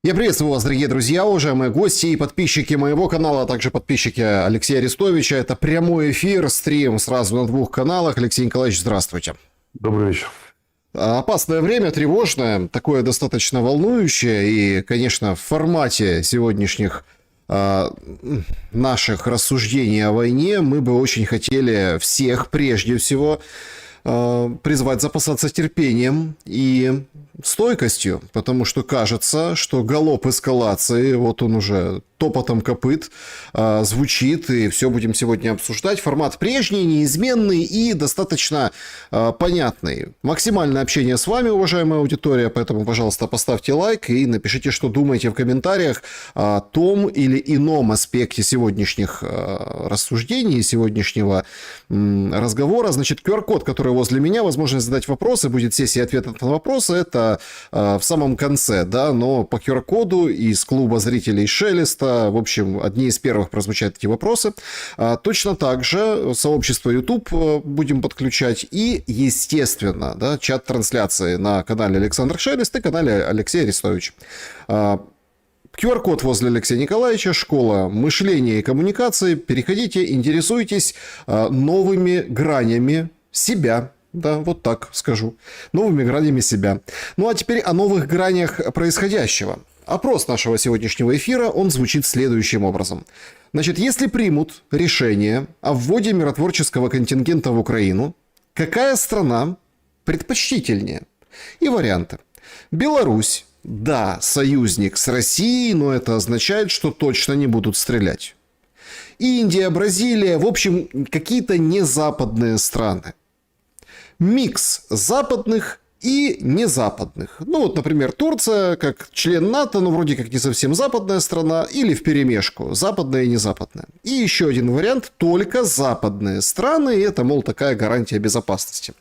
Я приветствую вас, дорогие друзья, уважаемые гости и подписчики моего канала, а также подписчики Алексея Арестовича. Это прямой эфир, стрим сразу на двух каналах. Алексей Николаевич, здравствуйте. Добрый вечер. Опасное время, тревожное, такое достаточно волнующее. И, конечно, в формате сегодняшних наших рассуждений о войне мы бы очень хотели всех, прежде всего, призвать запасаться терпением и стойкостью, потому что кажется, что галоп эскалации, вот он уже топотом копыт звучит, и все будем сегодня обсуждать. Формат прежний, неизменный и достаточно понятный. Максимальное общение с вами, уважаемая аудитория, поэтому, пожалуйста, поставьте лайк и напишите, что думаете в комментариях о том или ином аспекте сегодняшних рассуждений, сегодняшнего разговора. Значит, QR-код, который возле меня, возможность задать вопросы, будет сессия ответов на вопросы, это в самом конце, да, но по QR-коду из клуба зрителей Шелеста, в общем, одни из первых прозвучат эти вопросы. Точно так же сообщество YouTube будем подключать и, естественно, да, чат трансляции на канале Александр Шелест и канале Алексей Арестович. QR-код возле Алексея Николаевича, школа мышления и коммуникации. Переходите, интересуйтесь новыми гранями себя. Да, вот так скажу. Новыми гранями себя. Ну а теперь о новых гранях происходящего. Опрос нашего сегодняшнего эфира, он звучит следующим образом. Значит, если примут решение о вводе миротворческого контингента в Украину, какая страна предпочтительнее? И варианты. Беларусь. Да, союзник с Россией, но это означает, что точно не будут стрелять. Индия, Бразилия, в общем, какие-то незападные страны. Микс западных и незападных. Ну вот, например, Турция, как член НАТО, но вроде как не совсем западная страна, или вперемешку, западная и незападная. И еще один вариант, только западные страны, и это, мол, такая гарантия безопасности.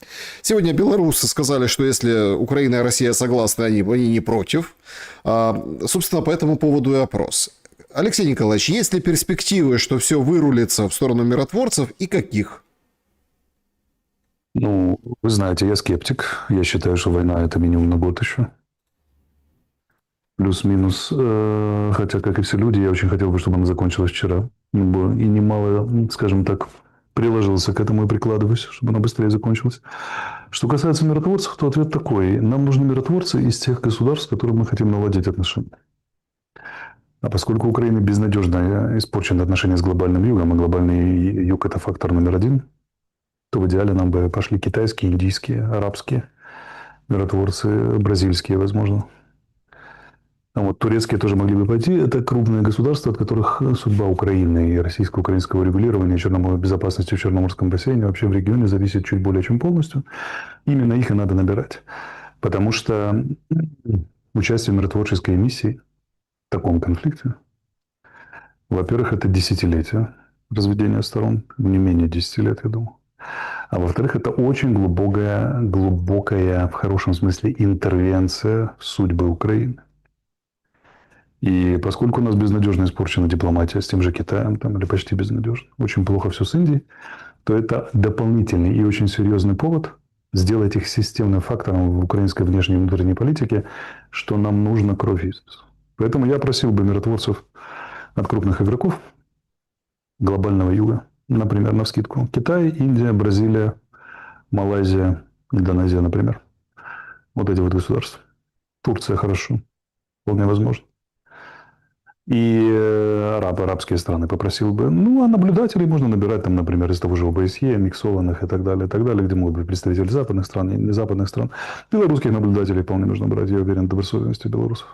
Сегодня белорусы сказали, что если Украина и Россия согласны, они не против. Собственно, по этому поводу и опрос. Алексей Николаевич, есть ли перспективы, что все вырулится в сторону миротворцев, и каких? Ну, вы знаете, я скептик. Я считаю, что война – это минимум на год еще. Плюс-минус. Хотя, как и все люди, я очень хотел бы, чтобы она закончилась вчера. И немало, скажем так, приложился к этому и прикладываюсь, чтобы она быстрее закончилась. Что касается миротворцев, то ответ такой. Нам нужны миротворцы из тех государств, с которыми мы хотим наладить отношения. А поскольку Украина безнадежно испорчена отношения с глобальным югом, а глобальный юг – это фактор номер один, то в идеале нам бы пошли китайские, индийские, арабские миротворцы, бразильские, возможно. А вот турецкие тоже могли бы пойти. Это крупные государства, от которых судьба Украины и российско-украинского регулирования безопасности в Черноморском бассейне вообще в регионе зависит чуть более чем полностью. Именно их и надо набирать. Потому что участие в миротворческой миссии в таком конфликте, во-первых, это десятилетия разведения сторон, не менее 10 лет, я думаю. А во-вторых, это очень глубокая, в хорошем смысле, интервенция в судьбы Украины. И поскольку у нас безнадежно испорчена дипломатия с тем же Китаем, или почти безнадежно, очень плохо все с Индией, то это дополнительный и очень серьезный повод сделать их системным фактором в украинской внешней и внутренней политике, что нам нужно кровь из. Поэтому я просил бы миротворцев от крупных игроков глобального юга, например, навскидку, Китай, Индия, Бразилия, Малайзия, Индонезия, например. Вот эти вот государства. Турция хорошо. Вполне возможно. И арабские страны попросил бы. Ну, а наблюдателей можно набирать, там, например, из того же ОБСЕ, миксованных и так далее, где могут быть представители западных стран и незападных стран. Белорусских наблюдателей вполне можно брать, я уверен, в добросовестности белорусов.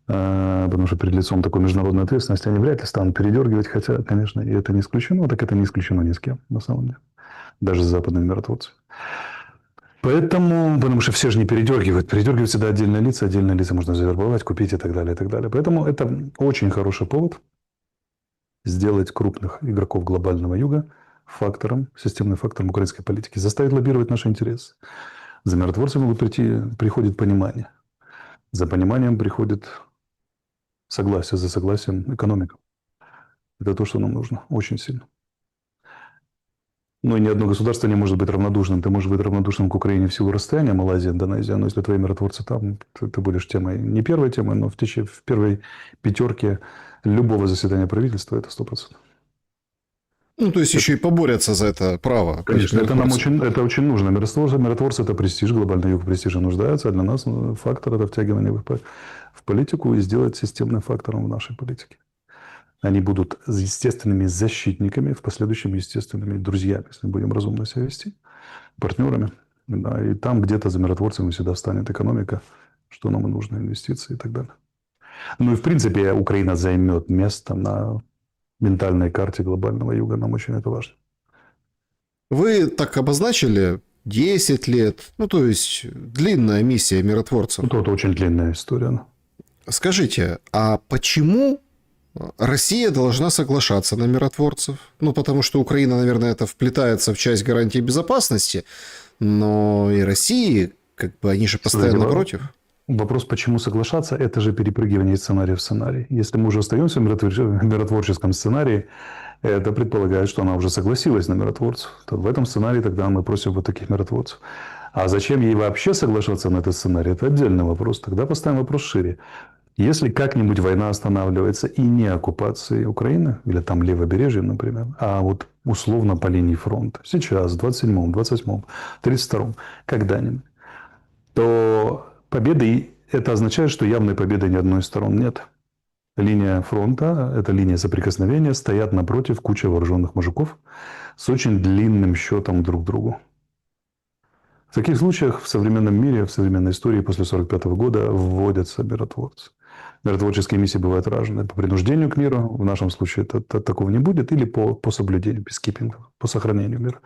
Потому что перед лицом такой международной ответственности они вряд ли станут передергивать, хотя, конечно, и это не исключено, так это не исключено ни с кем, на самом деле. Даже с западными миротворцами. Потому что все же не передергивают. Передергивают всегда отдельные лица можно завербовать, купить и так далее, и так далее. Поэтому это очень хороший повод сделать крупных игроков глобального юга системным фактором украинской политики, заставить лоббировать наши интересы. За миротворцами приходит понимание. За пониманием приходит согласие, за согласием экономика. Это то, что нам нужно очень сильно. Ну, и ни одно государство не может быть равнодушным. Ты можешь быть равнодушным к Украине в силу расстояния, Малайзия, Индонезия, но если твои миротворцы там, ты будешь темой, не первой темой, но в первой пятерке любого заседания правительства, это 100%. Ну, то есть, еще и поборются за это право быть Конечно, миротворцем. это очень нужно. Миротворцы – это престиж, глобальный юг в престиже нуждается, а для нас фактор – это втягивание в политику и сделать системным фактором в нашей политике. Они будут естественными защитниками, в последующем естественными друзьями, если мы будем разумно себя вести, партнерами. Да, и там где-то за миротворцами всегда встанет экономика, что нам и нужно, инвестиции и так далее. Ну и в принципе Украина займет место на ментальной карте глобального юга. Нам очень это важно. Вы так обозначили 10 лет, ну, то есть, длинная миссия миротворцев. Вот это очень длинная история. Скажите, а почему Россия должна соглашаться на миротворцев? Ну, потому что Украина, наверное, это вплетается в часть гарантии безопасности, но и России, как бы, они же постоянно против. Вопрос, почему соглашаться, это же перепрыгивание из сценария в сценарий. Если мы уже остаемся в миротворческом сценарии, это предполагает, что она уже согласилась на миротворцев. То в этом сценарии тогда мы просим вот таких миротворцев. А зачем ей вообще соглашаться на этот сценарий, это отдельный вопрос. Тогда поставим вопрос шире. Если как-нибудь война останавливается и не оккупацией Украины, или там левобережьем, например, а вот условно по линии фронта, сейчас, в 27-м, 28-м, 32-м, когда-нибудь, то победы, это означает, что явной победы ни одной из сторон нет. Линия фронта, это линия соприкосновения, стоят напротив куча вооруженных мужиков с очень длинным счетом друг к другу. В таких случаях в современном мире, в современной истории после 1945 года вводятся миротворцы. Миротворческие миссии бывают разные. По принуждению к миру, в нашем случае такого не будет, или по соблюдению, пискипинга, по сохранению мира.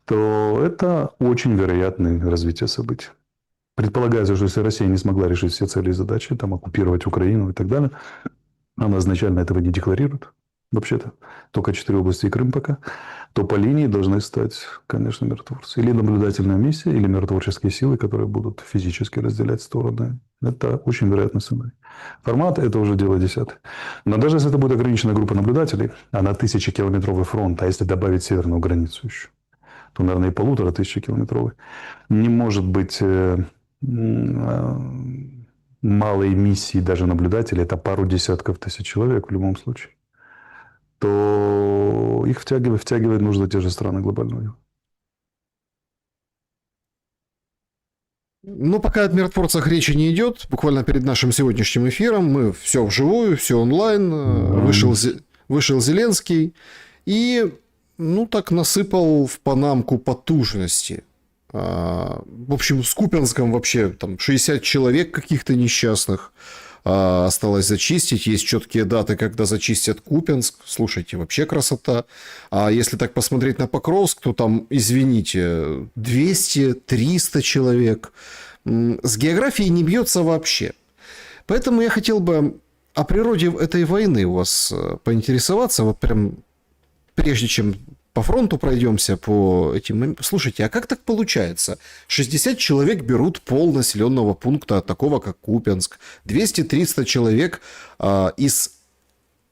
То это очень вероятное развитие событий. Предполагается, что если Россия не смогла решить все цели и задачи, там, оккупировать Украину и так далее, она изначально этого не декларирует, вообще-то, только 4 области и Крым пока, то по линии должны стать, конечно, миротворцы. Или наблюдательная миссия, или миротворческие силы, которые будут физически разделять стороны. Это очень вероятный сценарий. Формат – это уже дело десятое. Но даже если это будет ограниченная группа наблюдателей, а на 1000-километровый фронт, а если добавить северную границу еще, то, наверное, и 1500-километровый, не может быть малой миссии даже наблюдателей, это пару десятков тысяч человек в любом случае, то их втягивать нужно те же страны глобального юга. Ну, пока о миротворцах речи не идет, буквально перед нашим сегодняшним эфиром мы все вживую, все онлайн, вышел Зеленский и, ну, так насыпал в Панамку потужности. В общем, в Купянском вообще там 60 человек каких-то несчастных осталось зачистить. Есть четкие даты, когда зачистят Купянск. Слушайте, вообще красота. А если так посмотреть на Покровск, то там, извините, 200-300 человек. С географией не бьется вообще. Поэтому я хотел бы о природе этой войны у вас поинтересоваться. Вот прям прежде чем по фронту пройдемся по этим... Слушайте, а как так получается? 60 человек берут пол населенного пункта, такого как Купянск. 200-300 человек из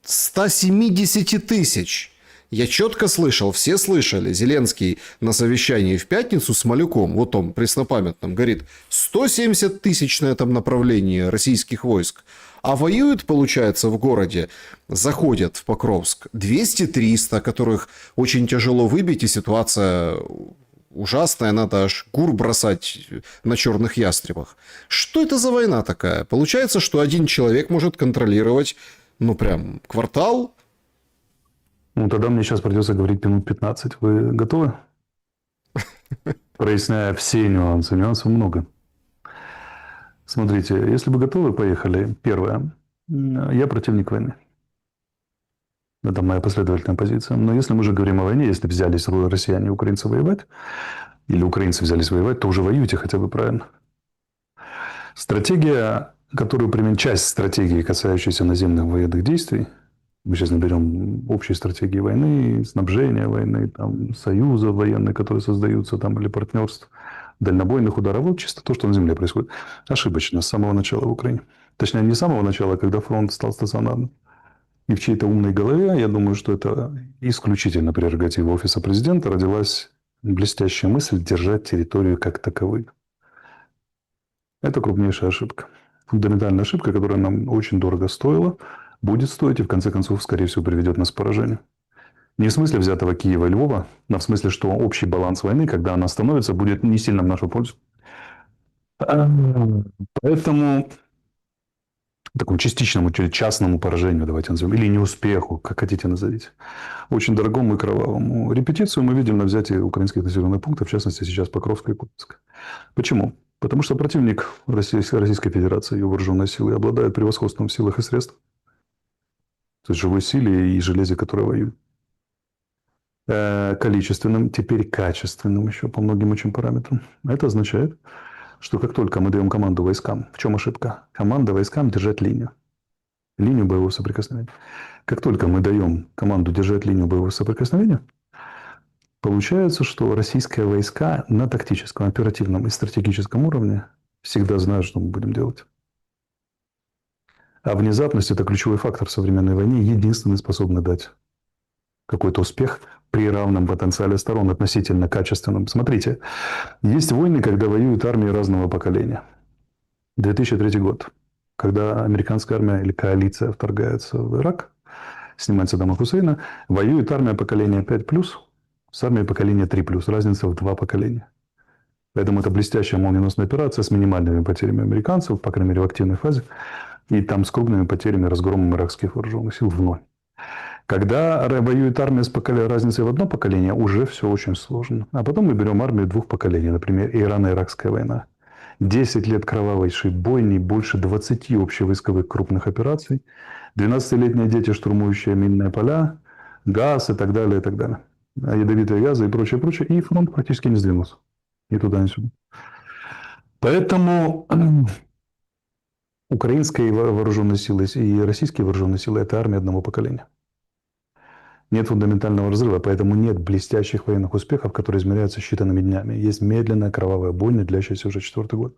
170 тысяч. Я четко слышал, все слышали. Зеленский на совещании в пятницу с Малюком, вот он преснопамятном, говорит, 170 тысяч на этом направлении российских войск. А воюют, получается, в городе, заходят в Покровск 200-300, которых очень тяжело выбить, и ситуация ужасная, надо аж кур бросать на черных ястребах. Что это за война такая? Получается, что один человек может контролировать, ну, прям квартал. Ну, тогда мне сейчас придется говорить минут 15. Вы готовы? Проясняя все нюансы. Нюансов много. Смотрите, если вы готовы, поехали. Первое. Я противник войны. Это моя последовательная позиция. Но если мы уже говорим о войне, если взялись россияне и украинцы воевать, или украинцы взялись воевать, то уже воюйте хотя бы правильно. Стратегия, которую применяет, часть стратегии, касающейся наземных военных действий, мы сейчас наберем общие стратегии войны, снабжения войны, там, союзов военных, которые создаются, там, или партнерств, дальнобойных ударов. Вот чисто то, что на земле происходит. Ошибочно с самого начала в Украине. Точнее, не с самого начала, когда фронт стал стационарным. И в чьей-то умной голове, я думаю, что это исключительно прерогатива Офиса президента, родилась блестящая мысль держать территорию как таковую. Это крупнейшая ошибка. Фундаментальная ошибка, которая нам очень дорого стоила, будет стоить и, в конце концов, скорее всего, приведет нас к поражению. Не в смысле взятого Киева и Львова, а в смысле, что общий баланс войны, когда она становится, будет не сильно в нашу пользу. Поэтому такому частичному, частному поражению, давайте назовем, или неуспеху, как хотите назовите, очень дорогому и кровавому. Репетицию мы видим на взятии украинских населенных пунктов, в частности, сейчас Покровска и Купинска. Почему? Потому что противник Российской Федерации, ее вооруженные силы, обладает превосходством в силах и средствах, то есть живой силе и железе, которое воюет. Количественным, теперь качественным еще по многим очень параметрам. Это означает, что как только мы даем команду войскам, в чем ошибка? Команда войскам держать линию боевого соприкосновения. Как только мы даем команду держать линию боевого соприкосновения, получается, что российские войска на тактическом, оперативном и стратегическом уровне всегда знают, что мы будем делать. А внезапность – это ключевой фактор в современной войне, единственный способный дать какой-то успех при равном потенциале сторон, относительно качественном. Смотрите, есть войны, когда воюют армии разного поколения. 2003 год, когда американская армия или коалиция вторгается в Ирак, снимает Саддама Хусейна, воюет армия поколения 5+, с армией поколения 3+, разница в 2 поколения. Поэтому это блестящая молниеносная операция с минимальными потерями американцев, по крайней мере в активной фазе, и там с крупными потерями, разгромом иракских вооруженных сил в ноль. Когда воюет армия с разницей в одно поколение, уже все очень сложно. А потом мы берем армию 2 поколений, например, Ирано-Иракская война. 10 лет кровавейшей бойни, больше 20 общевойсковых крупных операций, 12-летние дети, штурмующие минные поля, газ и так далее, и так далее. Ядовитые газы и прочее, прочее. И фронт практически не сдвинулся. Ни туда, ни сюда. Поэтому украинские вооруженные силы и российские вооруженные силы – это армия одного поколения. Нет фундаментального разрыва, поэтому нет блестящих военных успехов, которые измеряются считанными днями. Есть медленная кровавая бойня, длящаяся уже 4-й год.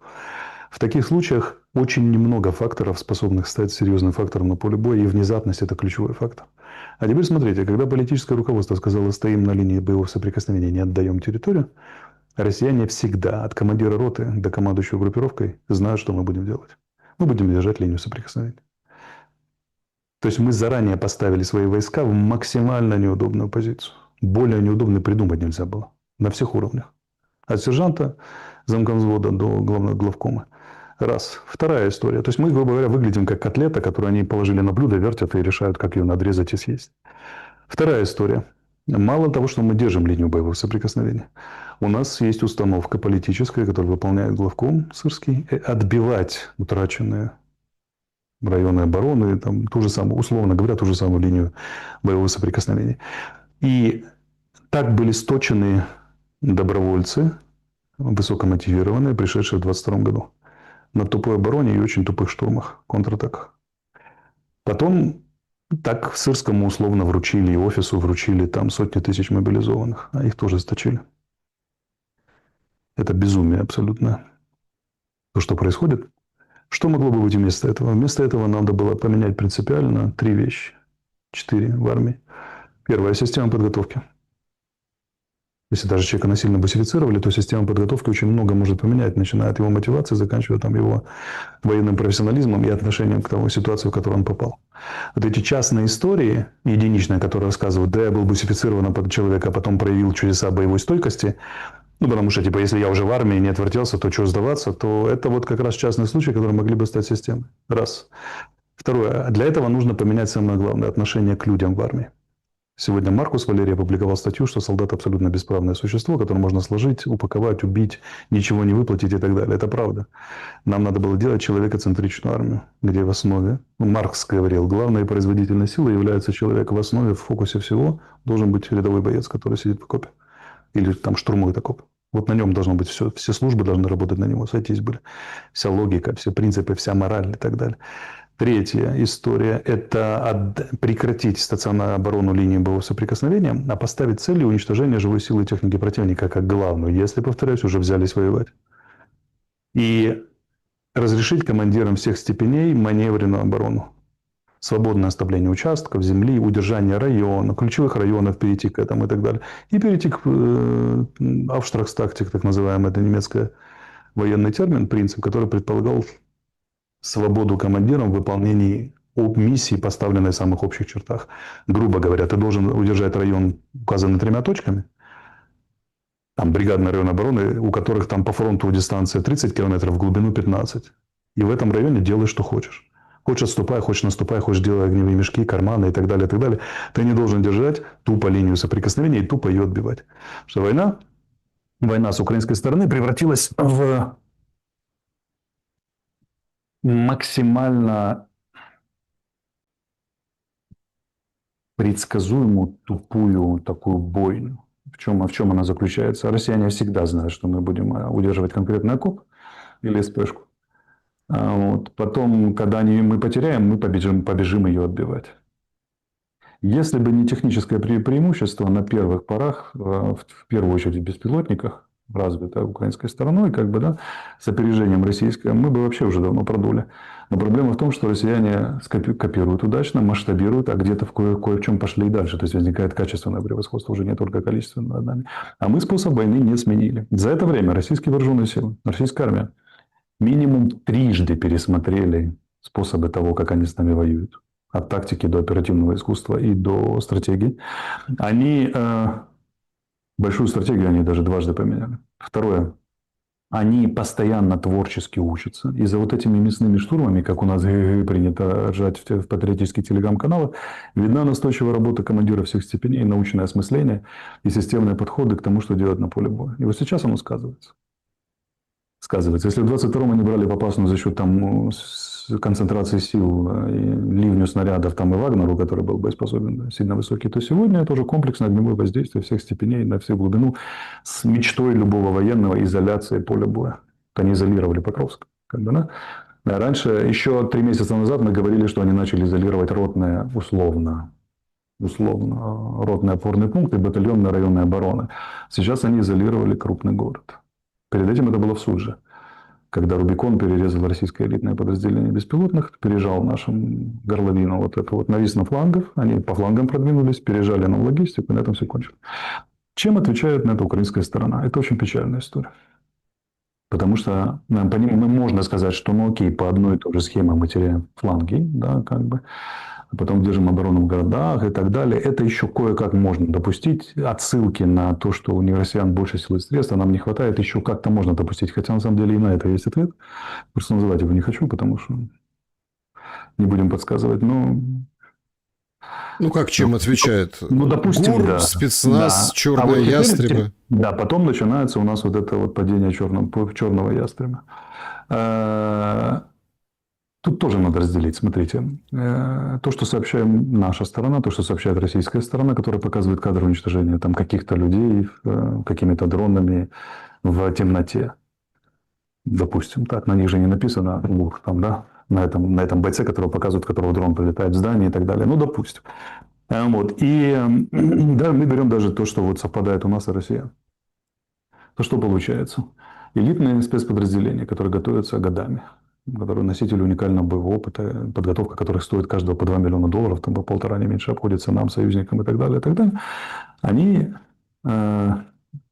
В таких случаях очень немного факторов, способных стать серьезным фактором на поле боя, и внезапность – это ключевой фактор. А теперь смотрите, когда политическое руководство сказало, стоим на линии боевого соприкосновения, не отдаем территорию, россияне всегда, от командира роты до командующего группировкой, знают, что мы будем делать. Мы будем держать линию соприкосновения. То есть мы заранее поставили свои войска в максимально неудобную позицию. Более неудобно придумать нельзя было. На всех уровнях. От сержанта, замком взвода до главного главкома. Раз. Вторая история. То есть мы, грубо говоря, выглядим как котлета, которую они положили на блюдо, вертят и решают, как ее надрезать и съесть. Вторая история. Мало того, что мы держим линию боевого соприкосновения, у нас есть установка политическая, которую выполняет главком сырский, отбивать утраченные районы обороны, там, ту же самую, условно говоря, ту же самую линию боевого соприкосновения. И так были сточены добровольцы, высокомотивированные, пришедшие в 22 году. На тупой обороне и очень тупых штурмах, контратаках. Потом так Сырскому условно вручили, и офису вручили там сотни тысяч мобилизованных, а их тоже сточили. Это безумие абсолютно. То, что происходит. Что могло бы быть вместо этого? Вместо этого надо было поменять принципиально 3 вещи. 4 в армии. Первая – система подготовки. Если даже человека насильно бусифицировали, то система подготовки очень много может поменять, начиная от его мотивации, заканчивая там его военным профессионализмом и отношением к тому ситуации, в которую он попал. Вот эти частные истории, единичные, которые рассказывают, да, я был бусифицирован под человека, а потом проявил чудеса боевой стойкости, ну, потому что, типа, если я уже в армии не отвертелся, то что сдаваться, то это вот как раз частные случаи, которые могли бы стать системой. Раз. Второе. Для этого нужно поменять самое главное – отношение к людям в армии. Сегодня Маркус Валерий опубликовал статью, что солдат абсолютно бесправное существо, которое можно сложить, упаковать, убить, ничего не выплатить и так далее. Это правда. Нам надо было делать человекоцентричную армию, где в основе, Маркс говорил, главной производительной силой является человек в основе, в фокусе всего должен быть рядовой боец, который сидит в окопе или там штурмует окоп. Вот на нем должно быть все службы должны работать на него, сойтись были. Вся логика, все принципы, вся мораль и так далее. Третья история – это прекратить стационарную оборону линии боевого соприкосновения, а поставить целью уничтожения живой силы и техники противника как главную, если, повторяюсь, уже взялись воевать. И разрешить командирам всех степеней маневренную оборону. свободное оставление участков, земли, удержание района, ключевых районов, перейти к этому и так далее. И перейти к Auftragstakt, так называемый, это немецкий военный термин, принцип, который предполагал свободу командирам в выполнении миссии, поставленной в самых общих чертах. Грубо говоря, ты должен удержать район, указанный 3 точками, там бригадный район обороны, у которых там по фронту дистанция 30 километров, в глубину 15. И в этом районе делай, что хочешь. Хочешь отступай, хочешь наступай, хочешь делай огневые мешки, карманы и так далее, и так далее. Ты не должен держать тупо линию соприкосновения и тупо ее отбивать. Что война с украинской стороны превратилась в максимально предсказуемую, тупую такую бойню. В чем она заключается? Россияне всегда знают, что мы будем удерживать конкретный окоп или СПшку. Вот. Потом, когда мы потеряем, мы побежим ее отбивать. Если бы не техническое преимущество на первых порах, в первую очередь в беспилотниках, развитое украинской стороной, с опережением российское, мы бы вообще уже давно продули. Но проблема в том, что россияне копируют удачно, масштабируют, а где-то в кое в чем пошли и дальше. То есть возникает качественное превосходство, уже не только количественно над нами. А мы способ войны не сменили. За это время российские вооруженные силы, российская армия минимум 3 пересмотрели способы того, как они с нами воюют. От тактики до оперативного искусства и до стратегии. Большую стратегию они даже 2 поменяли. Второе. Они постоянно творчески учатся. И за вот этими мясными штурмами, как у нас принято ржать в патриотических телеграм-каналах, видна настойчивая работа командиров всех степеней, научное осмысление и системные подходы к тому, что делать на поле боя. И вот сейчас оно сказывается. Если в 22-м они брали попасную за счет концентрации сил, и ливню снарядов и Вагнеру, который был боеспособен, сильно высокий, то сегодня это уже комплексное огневое воздействие всех степеней на всю глубину с мечтой любого военного изоляции поля боя. Они изолировали Покровск. Раньше, еще 3 месяца назад мы говорили, что они начали изолировать ротные, условно, ротные опорные пункты, батальонные районные обороны. Сейчас они изолировали крупный город. Перед этим это было в Судже, когда Рубикон перерезал российское элитное подразделение беспилотных, пережал нашим горловину навис на флангах, они по флангам продвинулись, пережали нам логистику, и на этом все кончилось. Чем отвечает на это украинская сторона? Это очень печальная история. Потому что можно сказать, что окей, по одной и той же схеме мы теряем фланги, а потом держим оборону в городах и так далее. Это еще кое-как можно допустить. Отсылки на то, что у россиян больше сил и средств, а нам не хватает, еще как-то можно допустить. Хотя на самом деле и на это есть ответ. Просто называть его не хочу, потому что не будем подсказывать. Чем отвечает? Допустим, ГУР, да. спецназ, Да. черные ястребы. Да, потом начинается у нас это падение черного ястреба. Тут тоже надо разделить. Смотрите, то, что сообщает наша сторона, то, что сообщает российская сторона, которая показывает кадры уничтожения каких-то людей какими-то дронами в темноте. Допустим, так, на них же не написано на этом бойце, которого показывают, которого дрон прилетает в здание и так далее. Допустим. И мы берем даже то, что совпадает у нас и Россия. То что получается? Элитные спецподразделения, которые готовятся годами, которые носители уникального боевого опыта, подготовка которых стоит каждого по $2 миллиона, по 1,5 не меньше обходится нам, союзникам и так далее, они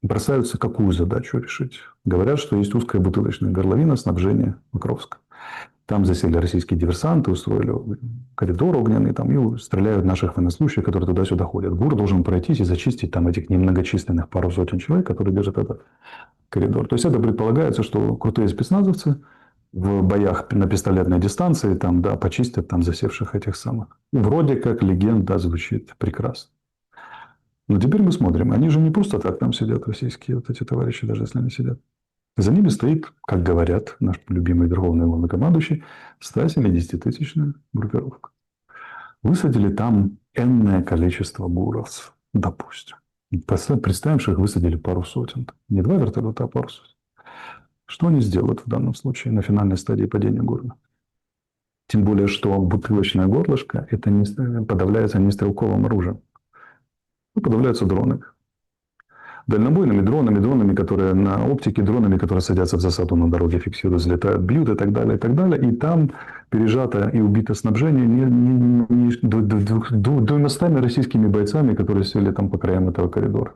бросаются какую задачу решить? Говорят, что есть узкая бутылочная горловина снабжения Покровска. Там засели российские диверсанты, устроили коридор огненный и стреляют наших военнослужащих, которые туда-сюда ходят. ГУР должен пройтись и зачистить этих немногочисленных пару сотен человек, которые держат этот коридор. То есть это предполагается, что крутые спецназовцы в боях на пистолетной дистанции почистят засевших этих самых. Вроде как легенда звучит прекрасно. Но теперь мы смотрим. Они же не просто так там сидят, российские эти товарищи, даже если они сидят. За ними стоит, как говорят, наш любимый верховный главнокомандующий, 170-тысячная группировка. Высадили там энное количество буровцев, допустим. Представим, что их высадили пару сотен. Не 2 вертолета, а пару сотен. Что они сделают в данном случае на финальной стадии падения города? Тем более, что бутылочное горлышко подавляется не стрелковым оружием. Подавляются дроны. Дальнобойными дронами, которые на оптике, дронами, которые садятся в засаду на дороге, фиксируют, взлетают, бьют и так далее, и так далее. И там пережато и убито снабжение 200 российскими бойцами, которые сели там по краям этого коридора.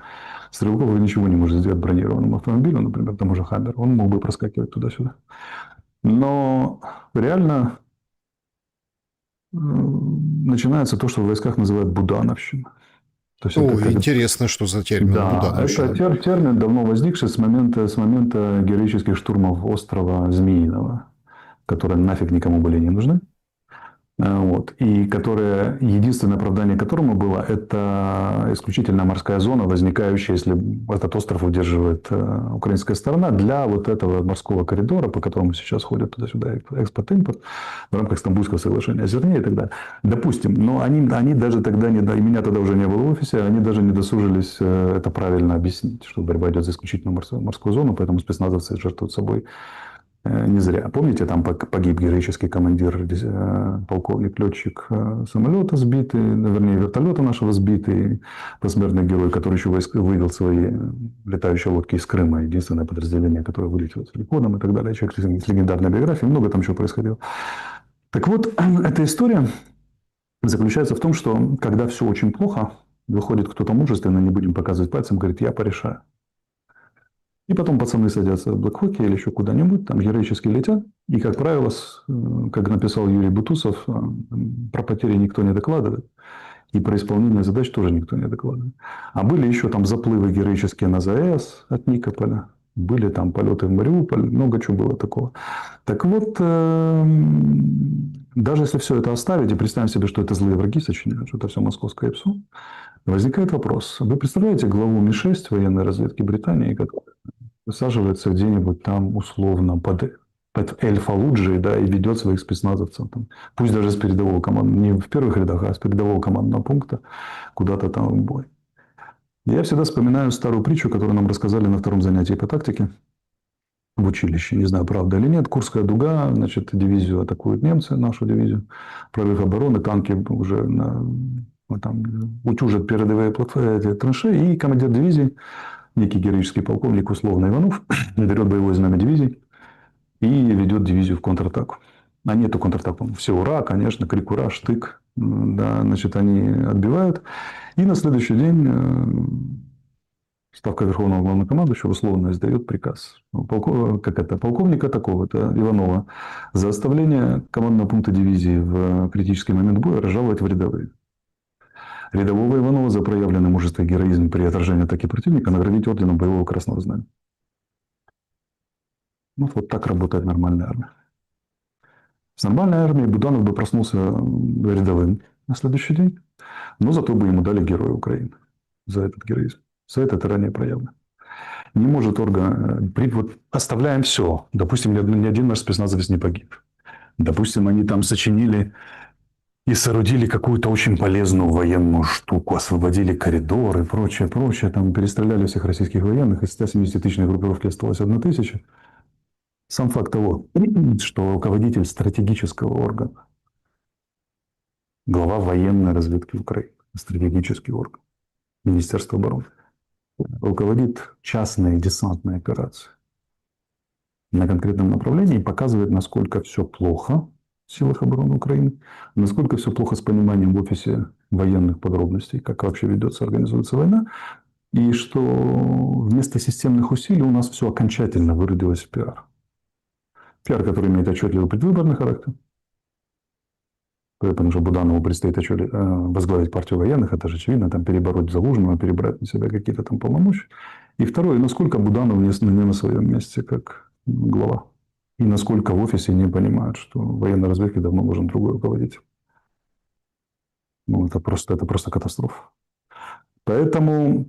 Стрелков ничего не может сделать бронированному автомобилю, например, тому же Хаммер. Он мог бы проскакивать туда-сюда. Но реально начинается то, что в войсках называют будановщина. То есть это интересно, что за термин да, будановщина. это термин, давно возникший с момента героических штурмов острова Змеиного, которые нафиг никому были не нужны. Вот. И которое, единственное оправдание которому было, это исключительно морская зона, возникающая, если этот остров удерживает украинская сторона, для вот этого морского коридора, по которому сейчас ходят туда-сюда экспорт-импорт в рамках Стамбульского соглашения о зерне и так далее. Допустим, но они даже тогда, и меня тогда уже не было в офисе, они даже не досужились это правильно объяснить, что борьба идет за исключительно морскую зону, поэтому спецназовцы жертвуют собой не зря. Помните, там погиб героический командир, полковник-летчик самолета сбитый, вернее, вертолета нашего сбитый, посмертный герой, который еще вывел свои летающие лодки из Крыма, единственное подразделение, которое вылетело с ликвидом и так далее. Человек с легендарной биографией, много там чего происходило. Так вот, эта история заключается в том, что когда все очень плохо, выходит кто-то мужественный, не будем показывать пальцем, говорит, я порешаю. И потом пацаны садятся в Блэкхоке или еще куда-нибудь, там героически летят. И, как правило, как написал Юрий Бутусов, про потери никто не докладывает. И про исполнение задач тоже никто не докладывает. А были еще там заплывы героические на ЗАЭС от Никополя. Были там полеты в Мариуполь. Много чего было такого. Так вот, даже если все это оставить и представим себе, что это злые враги сочиняют, что это все московское ПСО, возникает вопрос. Вы представляете главу Ми-6 военной разведки Британии, которая высаживается где-нибудь там условно под Эль-Фаллуджей, да, и ведет своих спецназовцев, там, пусть даже с передового командного, не в первых рядах, а с передового командного пункта, куда-то там в бой. Я всегда вспоминаю старую притчу, которую нам рассказали на втором занятии по тактике в училище. Не знаю, правда или нет. Курская дуга, значит, дивизию атакуют немцы, нашу дивизию. Прорыв обороны, танки уже там утюжат передовые траншеи, и командир дивизии, некий героический полковник, условно Иванов, берет боевое знамя дивизии и ведет дивизию в контратаку. Они эту контратаку, все ура, конечно, крик ура, штык, да, значит, они отбивают. И на следующий день Ставка Верховного Главнокомандующего условно издает приказ полковника такого-то, Иванова, за оставление командного пункта дивизии в критический момент боя разжаловать в рядовые. Рядового Иванова за проявленное мужество и героизм при отражении атаки противника наградить орденом боевого красного знамени. Вот так работает нормальная армия. С нормальной армией Буданов бы проснулся рядовым на следующий день, но зато бы ему дали Героя Украины за этот героизм, за это ранее проявлено. Не может вот оставляем все. Допустим, ни один наш спецназовец не погиб. Допустим, они там сочинили и соорудили какую-то очень полезную военную штуку, освободили коридоры и прочее, прочее. Там перестреляли всех российских военных, из 170-тысячной группировки осталось 1000. Сам факт того, что руководитель стратегического органа, глава военной разведки Украины, стратегический орган, Министерство обороны, руководит частной десантной операцией на конкретном направлении и показывает, насколько все плохо в силах обороны Украины, насколько все плохо с пониманием в офисе военных подробностей, как вообще ведется, организуется война, и что вместо системных усилий у нас все окончательно выродилось в пиар. Пиар, который имеет отчетливый предвыборный характер, потому что Буданову предстоит возглавить партию военных, это же очевидно, там перебороть Залужного, перебрать на себя какие-то там полномочия. И второе, насколько Буданов не на своем месте как глава. И насколько в офисе не понимают, что военной разведкой давно нужен другой руководитель. Это просто катастрофа. Поэтому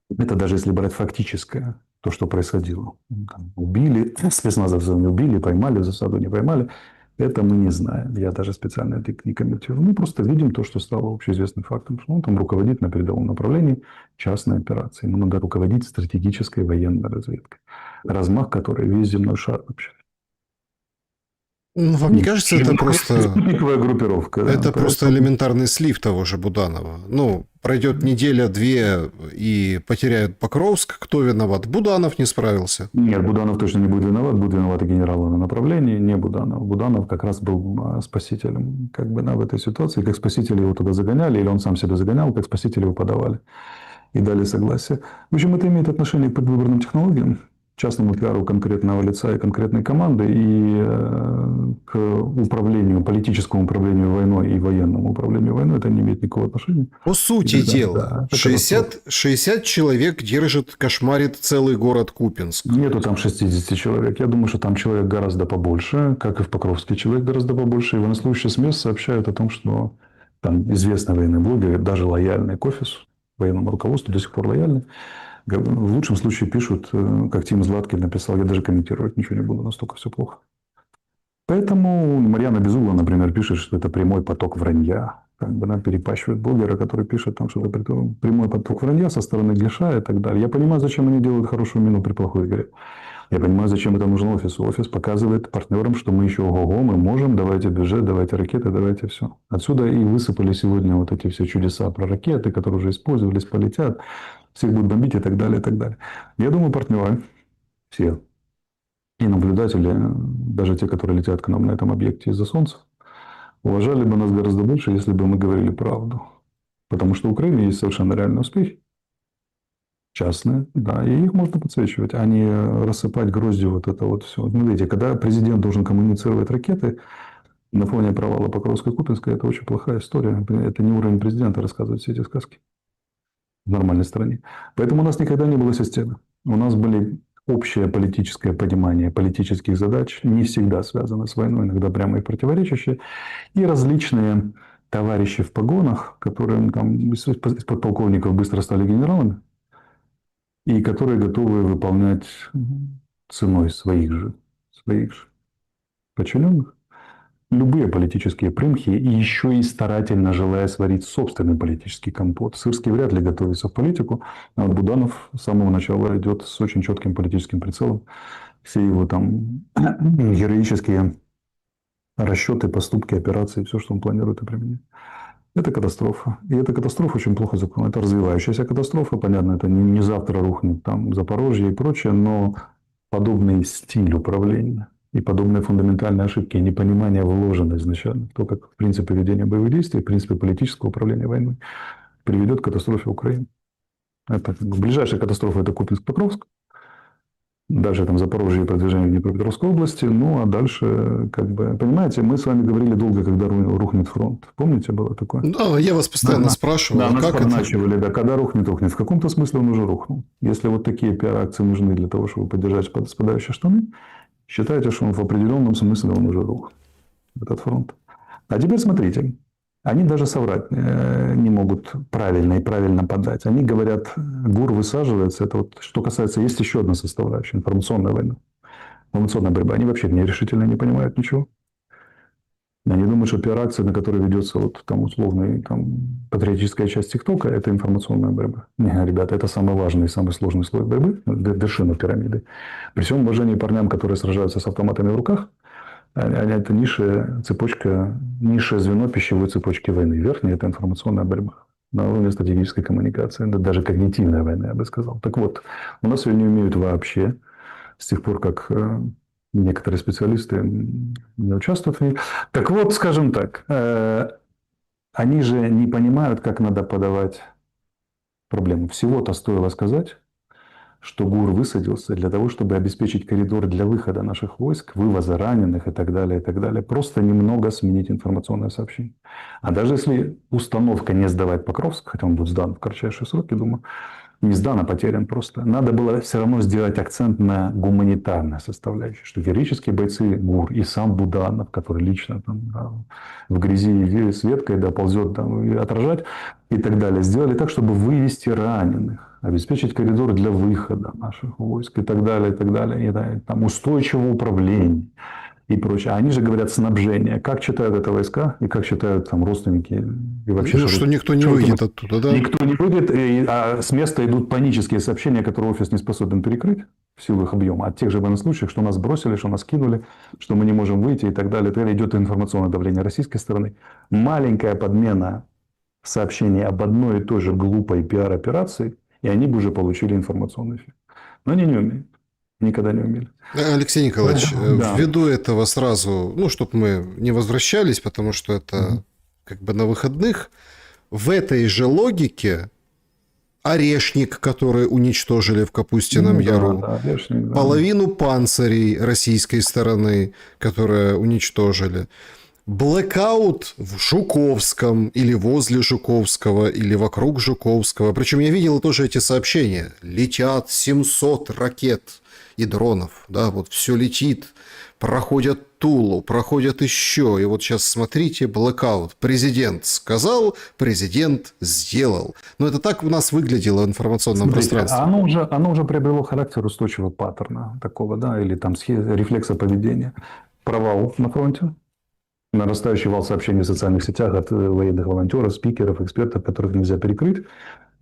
это даже если брать фактическое, то, что происходило. Там убили, спецназовцев не убили, поймали, засаду не поймали. Это мы не знаем. Я даже специально это не комментирую. Мы просто видим то, что стало общеизвестным фактом. Что он там руководит на передовом направлении частной операции. Ему надо руководить стратегической военной разведкой. Размах, который весь земной шар вообще. Ну, вам не кажется, это просто... Спутниковая группировка. Да, Это просто поэтому... элементарный слив того же Буданова. Ну, пройдет неделя-две и потеряют Покровск. Кто виноват? Буданов не справился. Нет, Буданов точно не будет виноват. Будет виноват и генерал на направлении, не Буданов. Буданов как раз был спасителем как бы, в этой ситуации. Как спасители его туда загоняли, или он сам себя загонял, как спасители его подавали и дали согласие. В общем, это имеет отношение к предвыборным технологиям, частному пиару конкретного лица и конкретной команды, и к управлению, политическому управлению войной и военному управлению войной это не имеет никакого отношения. По сути дела, это 60 человек держит, кошмарит целый город Купинск. Нету там 60 человек. Я думаю, что там человек гораздо побольше, как и в Покровске человек гораздо побольше. И военнослужащие с мест сообщают о том, что там известные военные блогеры, даже лояльные к офису, военному руководству, до сих пор лояльны. В лучшем случае пишут, как Тим Златкин написал, я даже комментировать ничего не буду, настолько все плохо. Поэтому Марьяна Безугла, например, пишет, что это прямой поток вранья. Как бы она перепащивает блогера, который пишет, там, что это прямой поток вранья со стороны Глиша и так далее. Я понимаю, зачем они делают хорошую мину при плохой игре. Я понимаю, зачем это нужно офису. Офис показывает партнерам, что мы еще ого-го, мы можем, давайте бюджет, давайте ракеты, давайте все. Отсюда и высыпали сегодня вот эти все чудеса про ракеты, которые уже использовались, полетят, всех будут бомбить и так далее, и так далее. Я думаю, партнеры все и наблюдатели, даже те, которые летят к нам на этом объекте из-за солнца, уважали бы нас гораздо больше, если бы мы говорили правду. Потому что в Украине есть совершенно реальные успехи. Частные, да, и их можно подсвечивать, а не рассыпать гроздью вот это вот все. Смотрите, когда президент должен коммуницировать ракеты на фоне провала Покровска и Купинска, это очень плохая история. Это не уровень президента рассказывать все эти сказки в нормальной стране. Поэтому у нас никогда не было системы. У нас были общее политическое понимание политических задач, не всегда связаны с войной, иногда прямо и противоречащие, и различные товарищи в погонах, которые там из подполковников быстро стали генералами, и которые готовы выполнять ценой своих же подчиненных любые политические примхи, и еще и старательно желая сварить собственный политический компот. Сырский вряд ли готовится в политику, а вот Буданов с самого начала идет с очень четким политическим прицелом. Все его там героические расчеты, поступки, операции, все, что он планирует и применяет. Это катастрофа. И эта катастрофа очень плохо законна. Это развивающаяся катастрофа. Понятно, это не завтра рухнет там Запорожье и прочее, но подобный стиль управления и подобные фундаментальные ошибки и непонимание вложено изначально в то, как в принципе ведения боевых действий, в принципе политического управления войной приведет к катастрофе Украины. Это ближайшая катастрофа – это Купинск-Покровск. Дальше там Запорожье и продвижение в Днепропетровской области. Ну, а дальше, как бы, понимаете, мы с вами говорили долго, когда рухнет фронт. Помните, было такое? Да, я вас постоянно спрашивал, да, нас как подначивали, да, когда рухнет. В каком-то смысле он уже рухнул. Если вот такие пиар-акции нужны для того, чтобы поддержать спадающие штаны, считайте, что он в определенном смысле он уже рухнул, этот фронт. А теперь смотрите. Они даже соврать не могут правильно и правильно подать. Они говорят, ГУР высаживается. Это вот, что касается, есть еще одна составляющая, информационная война. Информационная борьба. Они вообще нерешительно не понимают ничего. Они думают, что пиар-акция, на которой ведется вот там условная там, патриотическая часть ТикТока, это информационная борьба. Не, ребята, это самый важный и самый сложный слой борьбы, вершина пирамиды. При всем уважении парням, которые сражаются с автоматами в руках, это низшая цепочка, низшее звено пищевой цепочки войны. Верхняя – это информационная борьба на уровне стратегической коммуникации. Это даже когнитивная война, я бы сказал. Так вот, у нас ее не умеют вообще. С тех пор, как некоторые специалисты не участвуют в ней. Так вот, скажем так, они же не понимают, как надо подавать проблему. Всего-то стоило сказать, что ГУР высадился для того, чтобы обеспечить коридор для выхода наших войск, вывоза раненых и так далее, и так далее. Просто немного сменить информационное сообщение. А даже если установка не сдавать Покровск, хотя он будет сдан в кратчайшие сроки, думаю, не сдан, а потерян просто. Надо было все равно сделать акцент на гуманитарной составляющей, что героические бойцы ГУР и сам Буданов, который лично там, да, в грязи с веткой да, ползет там, и отражать и так далее, сделали так, чтобы вывести раненых, обеспечить коридор для выхода наших войск и так далее, и так далее, и, да, и, там, устойчивого управления и прочее. А они же говорят снабжение. Как читают это войска и как читают там родственники и вообще. Ну, что никто не выйдет оттуда, да? Никто не выйдет, а с места идут панические сообщения, которые офис не способен перекрыть. в силу их объема, от тех же военнослужащих, что нас бросили, что нас кинули, что мы не можем выйти и так далее. И так далее. Идет информационное давление российской стороны. Маленькая подмена сообщений об одной и той же глупой пиар-операции, и они бы уже получили информационный эффект. Но они не умеют. Никогда не умели. Алексей Николаевич, Да. ввиду этого сразу, ну, чтобы мы не возвращались, потому что это как бы на выходных, в этой же логике Орешник, который уничтожили в Капустином Яру, Орешник, да. половину панцирей российской стороны, которые уничтожили, блэкаут в Жуковском или возле Жуковского или вокруг Жуковского. Причем я видел тоже эти сообщения. Летят 700 ракет и дронов. Да, вот все летит. Проходят Тулу, проходят еще. И вот сейчас смотрите, блэкаут. Президент сказал, президент сделал. Но это так у нас выглядело в информационном пространстве. Оно уже приобрело характер устойчивого паттерна такого, да, или там рефлекса поведения. Провал на фронте. Нарастающий вал сообщений в социальных сетях от военных волонтеров, спикеров, экспертов, которых нельзя перекрыть.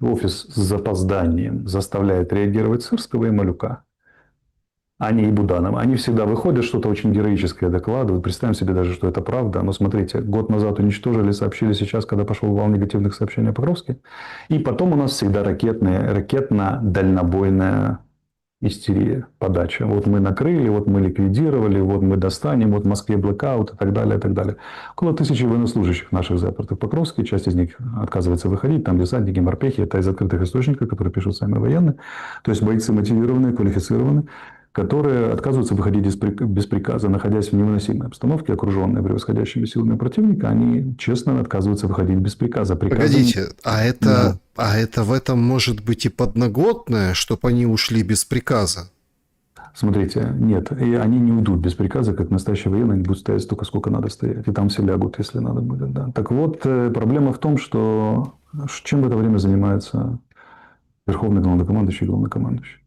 Офис с запозданием заставляет реагировать Сырского и Малюка. Они и Буданова. Они всегда выходят, что-то очень героическое докладывают. Представим себе даже, что это правда. Но смотрите, год назад уничтожили, сообщили сейчас, когда пошел вал негативных сообщений о Покровске. И потом у нас всегда ракетно-дальнобойная истерия, подача. Вот мы накрыли, вот мы ликвидировали, вот мы достанем, вот в Москве блэкаут и так далее, и так далее. Около 1000 военнослужащих наших запертых в Покровске. Часть из них отказывается выходить. Там десантники, морпехи. Это из открытых источников, которые пишут сами военные. То есть бойцы мотивированные, квалифицированные, которые отказываются выходить без приказа, находясь в невыносимой обстановке, окруженные превосходящими силами противника, они честно отказываются выходить без приказа. Погодите, а это в этом может быть и подноготное, чтобы они ушли без приказа? Смотрите, нет, и они не уйдут без приказа, как настоящие военные, они будут стоять столько, сколько надо стоять, и там все лягут, если надо будет. Да. Так вот, проблема в том, что чем в это время занимается верховный главнокомандующий и главнокомандующий.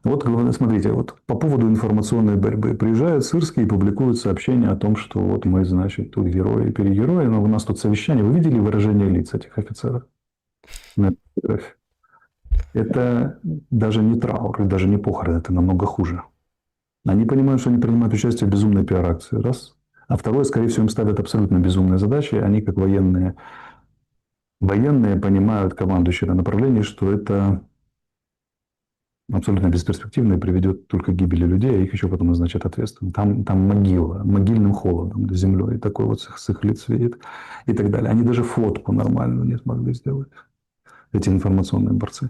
Вот, смотрите, вот по поводу информационной борьбы. Приезжает Сырский и публикует сообщение о том, что вот мы, значит, тут герои и перегерои, но у нас тут совещание. Вы видели выражение лиц этих офицеров на фотографии? Это даже не траур, даже не похорон, это намного хуже. Они понимают, что они принимают участие в безумной пиар-акции, раз. А второе, скорее всего, им ставят абсолютно безумные задачи. Они, как военные понимают, командующие на направлении, что это абсолютно бесперспективно и приведет только к гибели людей, а их еще потом назначат ответственным. Там могила, могильным холодом, землей, такой вот с их лиц видит и так далее. Они даже фотку нормальную не смогли сделать, эти информационные борцы.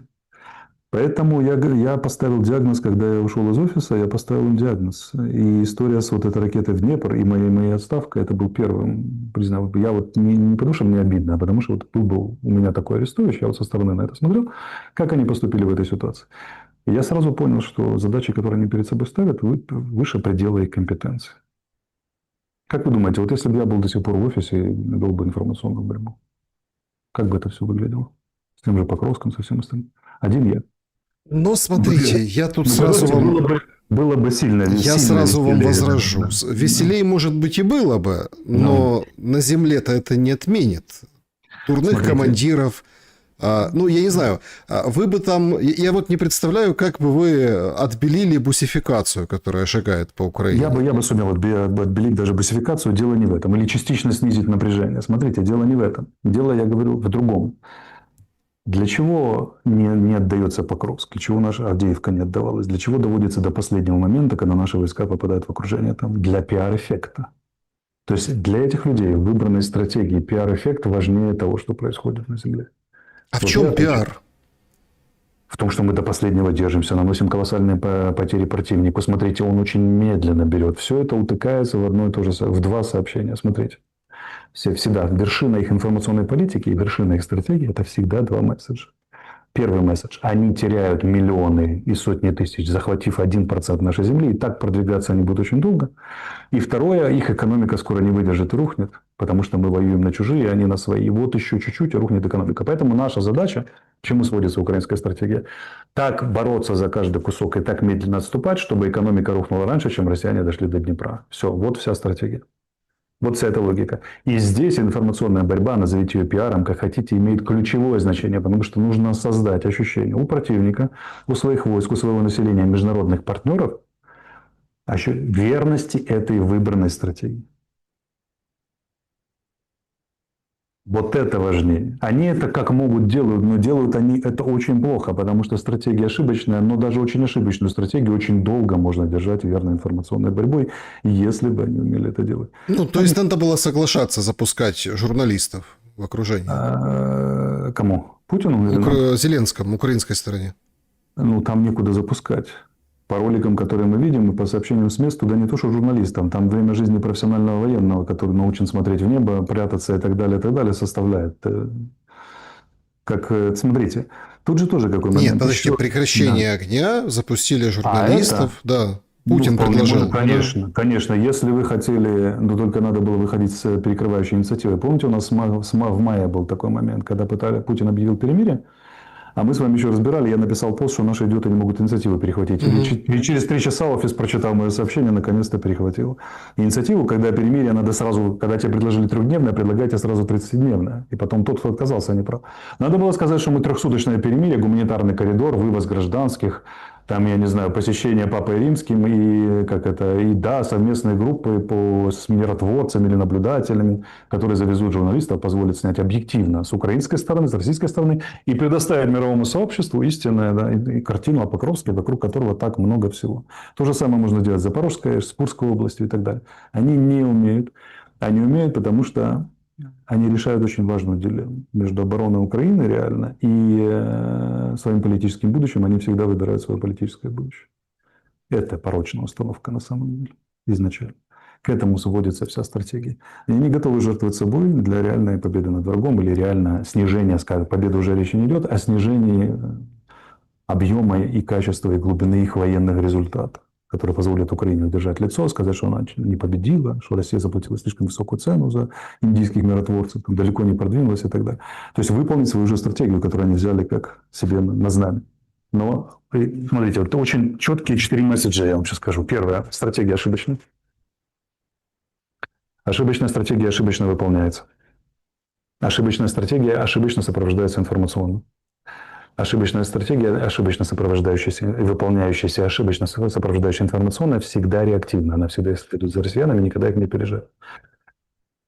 Поэтому я поставил диагноз, когда я ушел из офиса, я поставил им диагноз. И история с вот этой ракетой в Днепр и моей отставкой, это был первым признак. Я вот не потому, что мне обидно, а потому, что вот был у меня такой арестующий, я вот со стороны на это смотрел, как они поступили в этой ситуации. И я сразу понял, что задачи, которые они перед собой ставят, выше предела их компетенции. Как вы думаете, вот если бы я был до сих пор в офисе и вел бы информационную борьбу, как бы это все выглядело? С тем же Покровском, со всем остальным. Один я. Но смотрите, я тут сразу вам... Было бы сильно. Я сразу вам возражу. Веселее, может быть, и было бы, но на земле-то это не отменит. Дурных командиров... Ну, я не знаю, вы бы там... Я вот не представляю, как бы вы отбелили бусификацию, которая шагает по Украине. Я бы сумел отбелить даже бусификацию. Дело не в этом. Или частично снизить напряжение. Смотрите, дело не в этом. Дело, я говорю, в другом. Для чего не отдается Покровск? Для чего наша Авдеевка не отдавалась? Для чего доводится до последнего момента, когда наши войска попадают в окружение? Там, для пиар-эффекта. То есть, для этих людей в выбранной стратегии пиар-эффект важнее того, что происходит на земле. А в чем пиар? В том, что мы до последнего держимся, наносим колоссальные потери противнику. Смотрите, он очень медленно берет. Все это утыкается в одно и то же, в два сообщения. Смотрите. Всегда вершина их информационной политики и вершина их стратегии – это всегда два месседжа. Первый месседж – они теряют миллионы и сотни тысяч, захватив 1% нашей земли, и так продвигаться они будут очень долго. И второе – их экономика скоро не выдержит и рухнет, потому что мы воюем на чужие, а они на свои. И вот еще чуть-чуть, и рухнет экономика. Поэтому наша задача, к чему сводится украинская стратегия, так бороться за каждый кусок и так медленно отступать, чтобы экономика рухнула раньше, чем россияне дошли до Днепра. Все, вот вся стратегия. Вот вся эта логика. И здесь информационная борьба, назовите ее пиаром, как хотите, имеет ключевое значение, потому что нужно создать ощущение у противника, у своих войск, у своего населения, международных партнеров верности этой выбранной стратегии. Вот это важнее. Они это как могут делают, но делают они это очень плохо, потому что стратегия ошибочная, но даже очень ошибочную стратегию очень долго можно держать верной информационной борьбой, если бы они умели это делать. Ну, то есть надо было соглашаться запускать журналистов в окружении. Кому? Путину или нам? Зеленскому, украинской стороне. Ну, там некуда запускать. По роликам, которые мы видим, и по сообщениям с мест, туда не то, что журналистам, там время жизни профессионального военного, который научен смотреть в небо, прятаться и так далее, составляет. Как, смотрите, тут же тоже какой момент. Нет, подождите, Еще... прекращение огня, запустили журналистов, да. Путин вполне предложил. может, конечно, конечно. Если вы хотели, но только надо было выходить с перекрывающей инициативой. Помните, у нас в мае был такой момент, когда Путин объявил перемирие, а мы с вами еще разбирали, я написал пост, что наши идиоты не могут инициативу перехватить. И через 3 часа офис прочитал мое сообщение, наконец-то перехватил. Инициативу, когда перемирие, надо сразу, когда тебе предложили 3-дневное, предлагайте сразу 30-дневное. И потом тот, кто отказался, не прав. Надо было сказать, что мы 300-суточное перемирие, гуманитарный коридор, вывоз гражданских, там, я не знаю, посещение Папой Римским и, совместные группы с миротворцами или наблюдателями, которые завезут журналистов, позволят снять объективно с украинской стороны, с российской стороны и предоставить мировому сообществу истинную и картину о Покровске, вокруг которого так много всего. То же самое можно делать в Запорожской, Спурской области и так далее. Они не умеют. Они умеют, потому что они решают очень важную дилемму между обороной Украины реально и своим политическим будущим. Они всегда выбирают свое политическое будущее. Это порочная установка на самом деле изначально. К этому сводится вся стратегия. И они готовы жертвовать собой для реальной победы над врагом или реально снижения, скажем, победы уже речи не идет, о снижении объема и качества и глубины их военных результатов, которые позволят Украине удержать лицо, сказать, что она не победила, что Россия заплатила слишком высокую цену за индийских миротворцев, там далеко не продвинулась и так далее. То есть выполнить свою же стратегию, которую они взяли как себе на знамя. Но, смотрите, вот очень четкие 4 месседжа, я вам сейчас скажу. Первое. Стратегия ошибочная. Ошибочная стратегия ошибочно выполняется. Ошибочная стратегия ошибочно сопровождается информационно. Ошибочная стратегия, ошибочно сопровождающаяся и выполняющаяся, ошибочно сопровождающая информационная, всегда реактивна. Она всегда следует за россиянами, никогда их не опережает.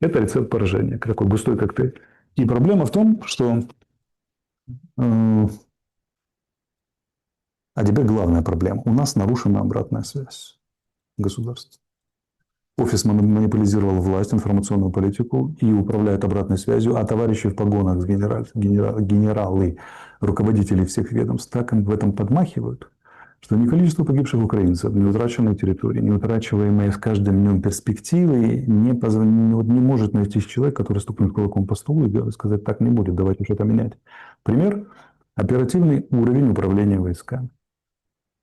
Это рецепт поражения, такой густой коктейль. И проблема в том, что... А теперь главная проблема. У нас нарушена обратная связь государства. Офис монополизировал власть, информационную политику и управляет обратной связью, а товарищи в погонах, генералы, руководители всех ведомств так им в этом подмахивают, что ни количество погибших украинцев, ни утраченной территории, ни утрачиваемые с каждым днем перспективы не может найти человек, который стукнет кулаком по столу и сказать, так не будет, давайте что-то менять. Пример – оперативный уровень управления войсками.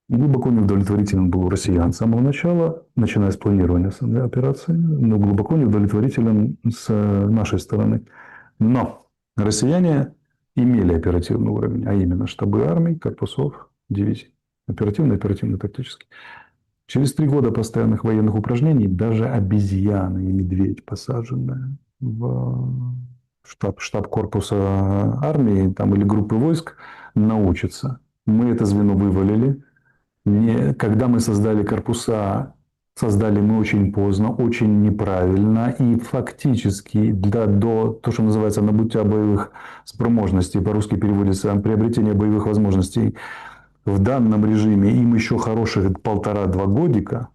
Глубоко неудовлетворителен был у россиян с самого начала, начиная с планирования операции, но глубоко неудовлетворителен с нашей стороны. Но россияне имели оперативный уровень, а именно штабы армий, корпусов, дивизий. Оперативно-тактический. Через 3 года постоянных военных упражнений даже обезьяны и медведь, посаженные в штаб корпуса армии там, или группы войск, научатся. Мы это звено вывалили. Когда мы создали корпуса, создали мы очень поздно, очень неправильно. И фактически до то, что называется набуття боевых спроможностей, по-русски переводится приобретение боевых возможностей, в данном режиме им еще хороших 1,5-2 годика.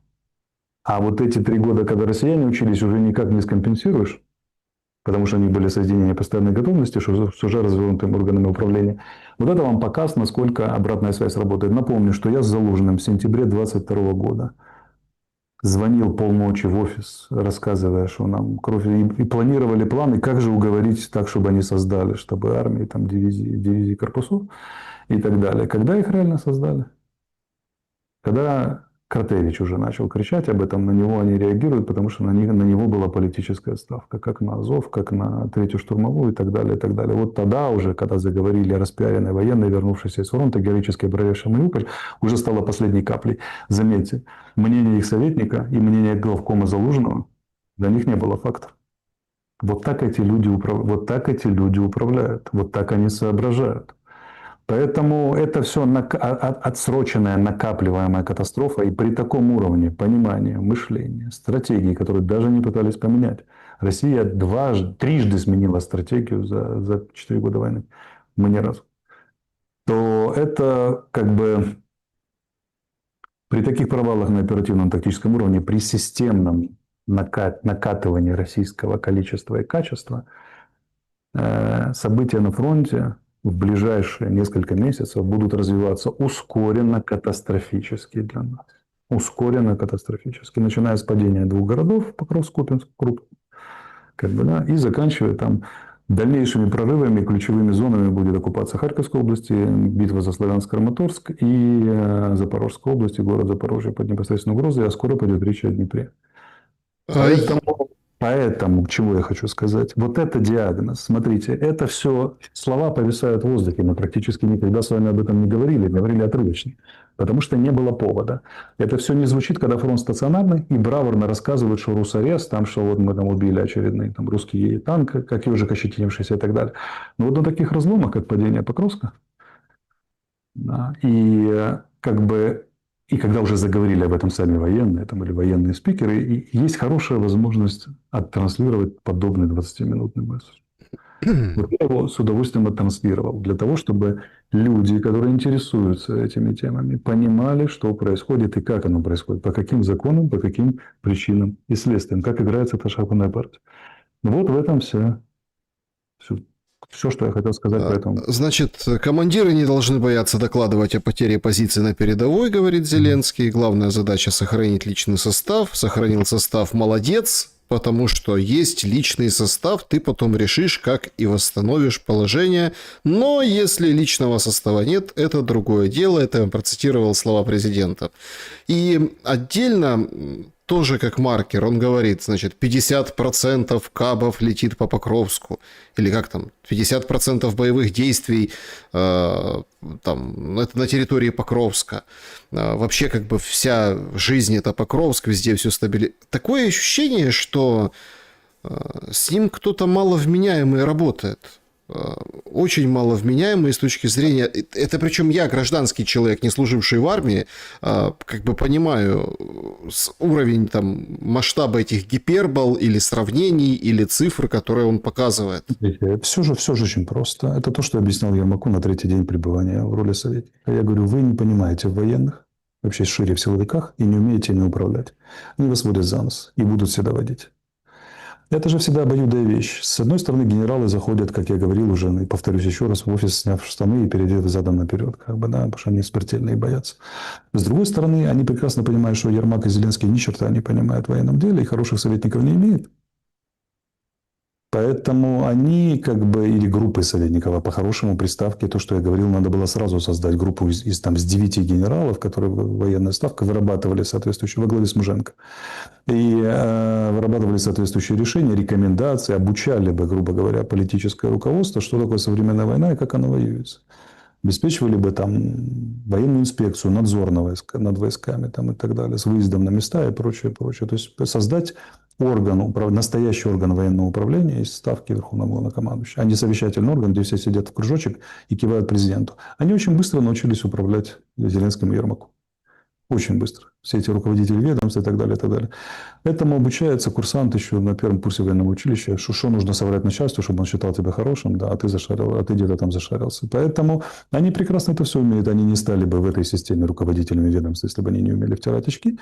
А вот эти 3 года, когда россияне учились, уже никак не скомпенсируешь. Потому что они были соединения постоянной готовности, с уже развернутыми органами управления. Вот это вам показ, насколько обратная связь работает. Напомню, что я с Залужным в сентябре 2022 года звонил полночи в офис, рассказывая, что нам кровь... И планировали планы, как же уговорить так, чтобы они создали штабы армии, там, дивизии корпусов и так далее. Когда их реально создали? Когда Кратевич уже начал кричать об этом, на него они реагируют, потому что на него была политическая ставка, как на Азов, как на 3-ю штурмовую и так далее, и так далее. Вот тогда уже, когда заговорили о распиаренной военной, вернувшейся из фронта, героически оборонявшей Мариуполь, уже стало последней каплей. Заметьте, мнение их советника и мнение главкома Залужного Для них не было фактов. Вот так эти люди, вот так эти люди управляют, вот так они соображают. Поэтому это все отсроченная, накапливаемая катастрофа. И при таком уровне понимания, мышления, стратегии, которые даже не пытались поменять. Россия трижды сменила стратегию за 4 года войны. Мы ни разу. То это как бы при таких провалах на оперативном тактическом уровне, при системном накатывании российского количества и качества, события на фронте в ближайшие несколько месяцев будут развиваться ускоренно катастрофически для нас. Ускоренно катастрофически. Начиная с падения 2 городов, Покровск-Купинск, как бы, да, и заканчивая там дальнейшими прорывами, ключевыми зонами будет оккупация Харьковской области, битва за Славянск-Краматорск и Запорожской области, город Запорожье под непосредственной угрозой, а скоро пойдет речь о Днепре. Поэтому, чего я хочу сказать, вот это диагноз. Смотрите, это все слова повисают в воздухе. Мы практически никогда с вами об этом не говорили отрывочно, потому что не было повода. Это все не звучит, когда фронт стационарный, и бравурно рассказывают, что русарез, там, что вот мы там убили очередный там, русский танк, как ежик ощетинившийся и так далее. Но вот на таких разломах, как падение Покровска, да, и как бы и когда уже заговорили об этом сами военные там, или военные спикеры, и есть хорошая возможность оттранслировать подобный 20-минутный месседж. Вот я его с удовольствием оттранслировал для того, чтобы люди, которые интересуются этими темами, понимали, что происходит и как оно происходит, по каким законам, по каким причинам и следствиям, как играется эта шахматная партия. Вот в этом все, что я хотел сказать по этому. Значит, командиры не должны бояться докладывать о потере позиций на передовой, говорит Зеленский. Главная задача — сохранить личный состав. Сохранил состав — молодец, потому что есть личный состав, ты потом решишь, как и восстановишь положение. Но если личного состава нет, это другое дело. Это я процитировал слова президента. И отдельно тоже как маркер, он говорит, значит, 50% кабов летит по Покровску, или как там, 50% боевых действий там, это на территории Покровска. Вообще, как бы вся жизнь это Покровск, везде все стабильно. Такое ощущение, что с ним кто-то маловменяемый работает. Очень маловменяемый с точки зрения... Это причем я, гражданский человек, не служивший в армии, как бы понимаю уровень там, масштаба этих гипербол или сравнений, или цифр, которые он показывает. Все же очень просто. Это то, что объяснял Ермаку на 3-й день пребывания в роли советника. Я говорю, вы не понимаете в военных, вообще шире в силовиках, и не умеете ими управлять. Они вас водят за нос и будут всегда водить. Это же всегда обоюдная вещь. С одной стороны, генералы заходят, как я говорил уже, и повторюсь еще раз, в офис, сняв штаны и переодеты задом наперед, как бы, да, потому что они смертельно и боятся. С другой стороны, они прекрасно понимают, что Ермак и Зеленский ни черта не понимают в военном деле и хороших советников не имеют. Поэтому они, как бы, или группы советников, а по-хорошему приставки, то, что я говорил, надо было сразу создать группу из 9 генералов, которые военная ставка вырабатывали соответствующие, во главе с Муженко. И вырабатывали соответствующие решения, рекомендации, обучали бы, грубо говоря, политическое руководство, что такое современная война и как она воюется. Обеспечивали бы там военную инспекцию, надзор над войсками там, и так далее, с выездом на места и прочее, прочее. То есть создать орган, настоящий орган военного управления из ставки Верховного Главнокомандующего, а не совещательный орган, где все сидят в кружочек и кивают президенту. Они очень быстро научились управлять Зеленским и Ермаку. Очень быстро. Все эти руководители ведомств и так далее, и так далее. Этому обучается курсант еще на первом курсе военного училища, что нужно соврать начальству, чтобы он считал тебя хорошим, да, а ты зашарил, а ты где-то там зашарился. Поэтому они прекрасно это все умеют. Они не стали бы в этой системе руководителями ведомств, если бы они не умели втирать очки.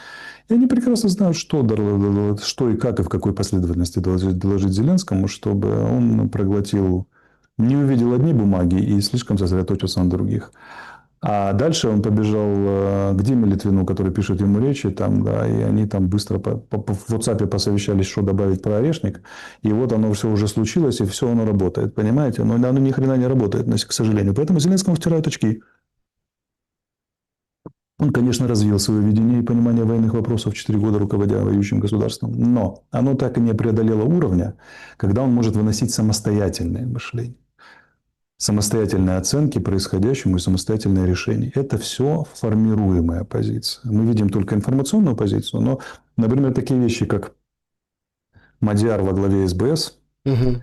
И они прекрасно знают, что и как, и в какой последовательности доложить Зеленскому, чтобы он проглотил, не увидел одни бумаги и слишком сосредоточился на других. А дальше он побежал к Диме Литвину, который пишет ему речи, там, да, и они там быстро в WhatsApp посовещались, что добавить про орешник. И вот оно все уже случилось, и все оно работает, понимаете? Но оно ни хрена не работает, к сожалению. Поэтому Зеленскому втирают очки. Он, конечно, развил свое видение и понимание военных вопросов 4 года, руководя воюющим государством. Но оно так и не преодолело уровня, когда он может выносить самостоятельное мышление. Самостоятельные оценки происходящему и самостоятельное решение. Это все формируемая позиция. Мы видим только информационную позицию, но, например, такие вещи, как Мадьяр во главе СБС, Мгм.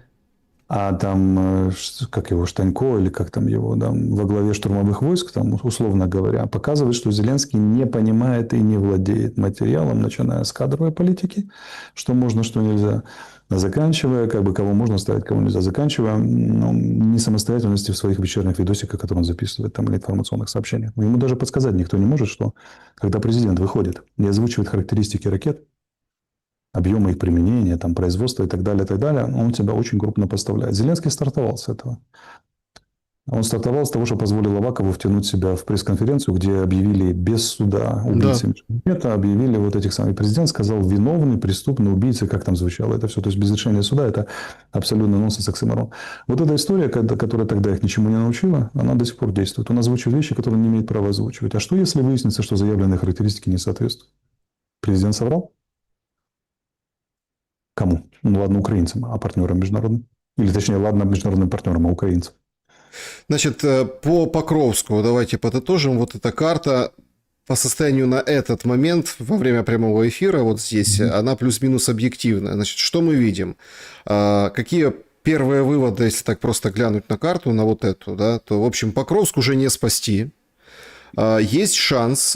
а там, как его, Штанько, или как там его, да, во главе штурмовых войск, там, условно говоря, показывает, что Зеленский не понимает и не владеет материалом, начиная с кадровой политики, что можно, что нельзя, заканчивая, как бы, кого можно ставить, кого нельзя, заканчивая, ну, несамостоятельностью в своих вечерних видосиках, которые он записывает, там, или информационных сообщениях. Ему даже подсказать никто не может, что когда президент выходит и озвучивает характеристики ракет, объемы их применения, там, производства и так далее, он тебя очень крупно поставляет. Зеленский стартовал с этого. Он стартовал с того, что позволил Авакову втянуть себя в пресс-конференцию, где объявили без суда Да. убийцами. Это объявили вот этих самых. Президент сказал виновный, преступный, убийца, как там звучало это все. То есть без решения суда это абсолютно нонсенс, оксиморон. Вот эта история, которая тогда их ничему не научила, она до сих пор действует. Он озвучивает вещи, которые не имеет права озвучивать. А что, если выяснится, что заявленные характеристики не соответствуют? Президент соврал? Кому? Ну, ладно, украинцам, а партнерам международным? Или, точнее, ладно, международным партнерам, а украинцам? Значит, по Покровску давайте подытожим. Вот эта карта по состоянию на этот момент во время прямого эфира, вот здесь, она плюс-минус объективная. Значит, что мы видим? Какие первые выводы, если так просто глянуть на карту, на вот эту, да, то, в общем, Покровск уже не спасти. Есть шанс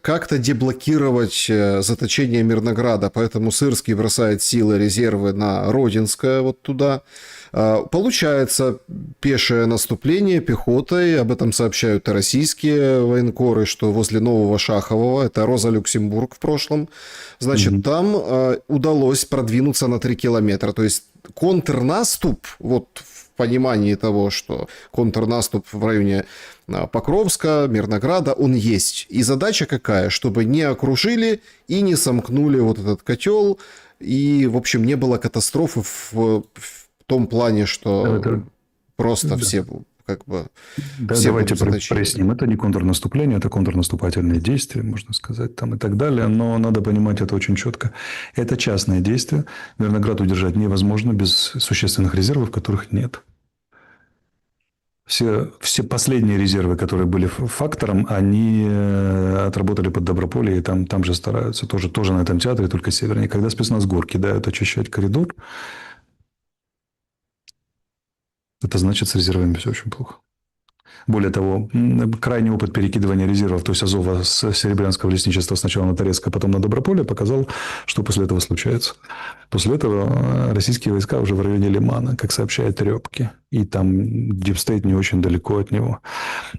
как-то деблокировать заточение Мирнограда, поэтому Сырский бросает силы, резервы на Родинское, вот туда. Получается пешее наступление пехотой, об этом сообщают и российские военкоры, что возле Нового Шахового, это Роза Люксембург в прошлом, значит, там удалось продвинуться на 3 километра, то есть контрнаступ, вот в понимании того, что контрнаступ в районе Покровска, Мирнограда, он есть. И задача какая? Чтобы не окружили и не сомкнули вот этот котел, и, в общем, не было катастрофы в том плане, что Это, просто да. все как бы Да, все давайте будут заточены. проясним. Это не контрнаступление, это контрнаступательные действия, можно сказать, там и так далее. Но надо понимать это очень четко. Это частное действие. Мирноград удержать невозможно без существенных резервов, которых нет. Все последние резервы, которые были фактором, они отработали под Доброполье, и там же стараются. Тоже на этом театре, только севернее. Когда спецназгор кидают очищать коридор, это значит, с резервами все очень плохо. Более того, крайний опыт перекидывания резервов, то есть Азова с Серебрянского лесничества сначала на Торецк, а потом на Доброполье, показал, что после этого случается. После этого российские войска уже в районе Лимана, как сообщает Рёбки, и там дипстейт не очень далеко от него,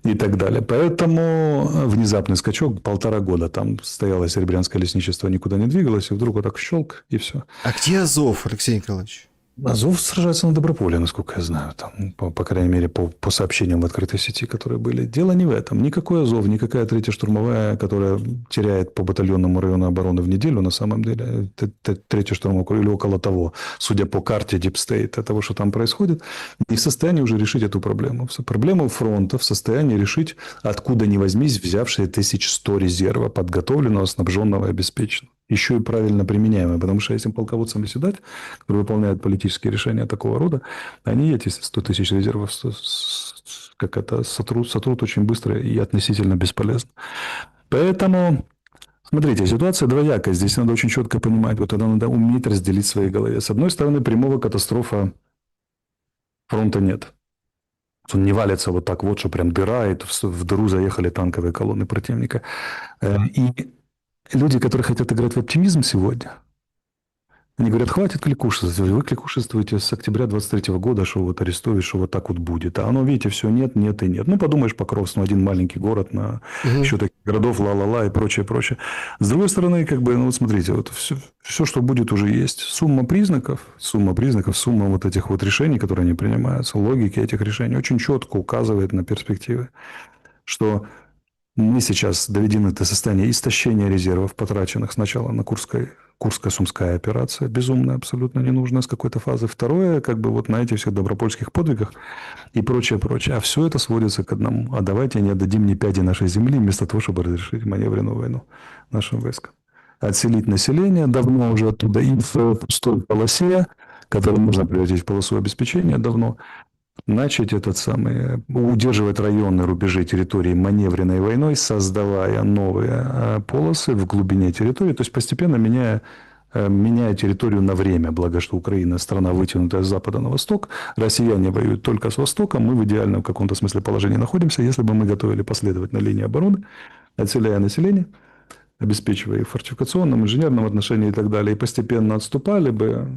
и так далее. Поэтому внезапный скачок, 1,5 года там стояло Серебрянское лесничество, никуда не двигалось, и вдруг вот так щелк, и все. А где Азов, Алексей Николаевич? Азов сражается на Доброполе, насколько я знаю, там, по крайней мере, по сообщениям в открытой сети, которые были. Дело не в этом. Никакой Азов, никакая 3-я штурмовая, которая теряет по батальонному району обороны в неделю, на самом деле, 3-я штурмовая или около того, судя по карте Дипстейта, того, что там происходит, не в состоянии уже решить эту проблему. Проблему фронта в состоянии решить, откуда ни возьмись, взявшие 1100 резерва, подготовленного, снабженного и обеспеченного. Еще и правильно применяемые, потому что этим полководцам заседать, которые выполняют политические решения такого рода, они эти 100 тысяч резервов как это сотрут очень быстро и относительно бесполезно. Поэтому, смотрите, ситуация двоякая. Здесь надо очень четко понимать, вот это надо уметь разделить в своей голове. С одной стороны, прямого катастрофа фронта нет. Он не валится вот так вот, что прям дыра, и в дыру заехали танковые колонны противника. И люди, которые хотят играть в оптимизм сегодня, они говорят, хватит кликушествовать. Вы кликушествуете с октября 23 года, что вот арестуешь, что вот так вот будет. А оно, видите, все нет, нет и нет. Ну, подумаешь, Покровск, один маленький город, на еще таких городов, ла-ла-ла и прочее, прочее. С другой стороны, как бы, ну, вот смотрите, вот все, что будет, уже есть. Сумма признаков, сумма вот этих вот решений, которые они принимаются, логики этих решений очень четко указывает на перспективы, что мы сейчас доведены до состояния истощения резервов, потраченных сначала на Курско-Сумская операция, безумная, абсолютно ненужная с какой-то фазы. Второе, как бы вот на этих всех добропольских подвигах и прочее, прочее. А все это сводится к одному. А давайте не отдадим ни пяди нашей земли, вместо того, чтобы разрешить маневренную войну нашим войскам. Отселить население давно уже оттуда и в пустой полосе, которую можно превратить в полосу обеспечения давно. Начать удерживать районные рубежи территории маневренной войной, создавая новые полосы в глубине территории, то есть постепенно меняя меняя территорию на время, благо что Украина страна, вытянутая с запада на восток, россияне воюют только с востока, мы в идеальном каком-то смысле положении находимся, если бы мы готовили последовательно линии обороны, отселяя население, обеспечивая их в фортификационном, инженерном отношении и так далее, и постепенно отступали бы,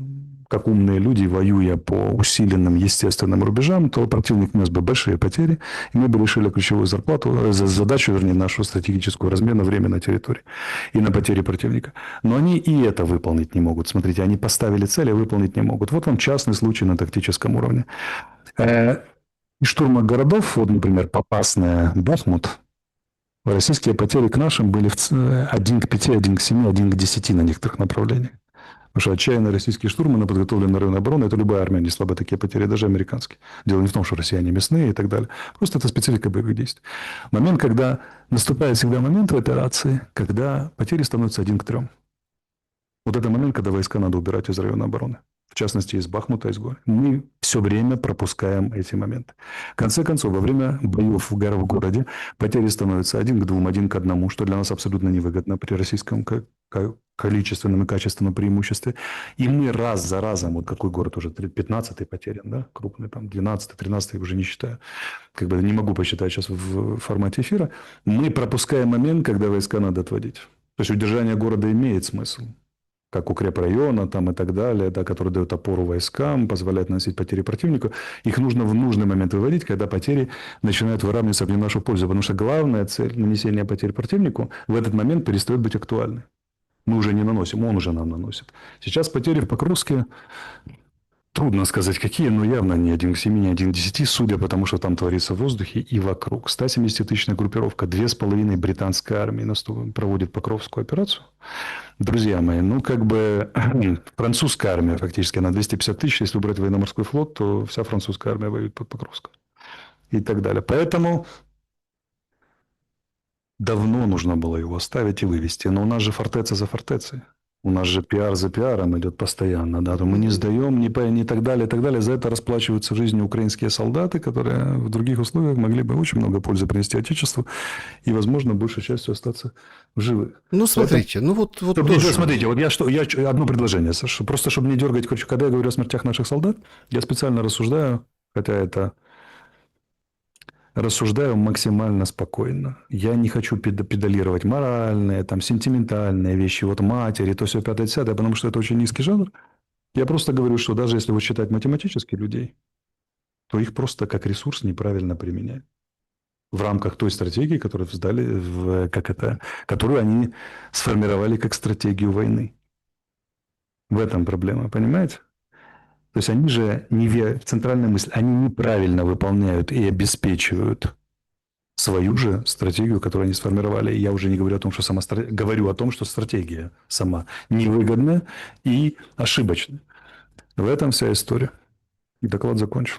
как умные люди, воюя по усиленным естественным рубежам, то противник нес бы большие потери, и мы бы решили ключевую задачу, вернее, нашу стратегическую размен на время на территории и на потери противника. Но они и это выполнить не могут. Смотрите, они поставили цели, а выполнить не могут. Вот вам частный случай на тактическом уровне. И штурма городов, вот, например, Попасная, Бахмут, российские потери к нашим были 1 к 5, 1 к 7, 1 к 10 на некоторых направлениях. Потому что отчаянные российские штурмы на подготовленной районе обороны, это любая армия несла бы такие потери, даже американские. Дело не в том, что россияне мясные и так далее. Просто это специфика боевых действий. Момент, когда наступает всегда момент в операции, когда потери становятся 1 к 3. Вот это момент, когда войска надо убирать из района обороны. В частности, из Бахмута, из Гори. Мы все время пропускаем эти моменты. В конце концов, во время боев в городе потери становятся 1 к 2, 1 к 1, что для нас абсолютно невыгодно при российском количественном и качественном преимуществе. И мы раз за разом, вот какой город уже 15-й потерян, да, крупный, там 12-й, 13-й уже не считаю, как бы не могу посчитать сейчас в формате эфира, мы пропускаем момент, когда войска надо отводить. То есть удержание города имеет смысл, как укрепрайона там и так далее, да, который дает опору войскам, позволяет наносить потери противнику. Их нужно в нужный момент выводить, когда потери начинают выравниваться в не нашу пользу. Потому что главная цель нанесения потерь противнику в этот момент перестает быть актуальной. Мы уже не наносим, он уже нам наносит. Сейчас потери в Покровске, трудно сказать какие, но явно не 1 к 7, не 1 к 10, судя по тому, что там творится в воздухе и вокруг. 170-тысячная группировка, 2,5 британской армии проводит Покровскую операцию. Друзья мои, ну как бы французская армия фактически, она 250 тысяч, если убрать военно-морской флот, то вся французская армия воюет под Покровском и так далее. Поэтому давно нужно было его оставить и вывести. Но у нас же фортеца за фортецей. У нас же пиар за пиаром идет постоянно. Да? То мы не сдаем, не так далее, и так далее. За это расплачиваются жизнью украинские солдаты, которые в других условиях могли бы очень много пользы принести Отечеству и, возможно, большей частью остаться в живых. Ну, смотрите, ну вот тоже. Смотрите, вот я одно предложение, Саша, просто чтобы не дергать, когда я говорю о смертях наших солдат, я специально рассуждаю, хотя это рассуждаю максимально спокойно. Я не хочу педалировать моральные, там, сентиментальные вещи, вот матери, то все 5-10, потому что это очень низкий жанр. Я просто говорю, что даже если вот считать математически людей, то их просто как ресурс неправильно применяют. В рамках той стратегии, которую сдали, которую они сформировали как стратегию войны. В этом проблема, понимаете? То есть они же центральная мысль, они неправильно выполняют и обеспечивают свою же стратегию, которую они сформировали. И я уже не говорю о том, что говорю о том, что стратегия сама невыгодная и ошибочная. В этом вся история. И доклад закончу.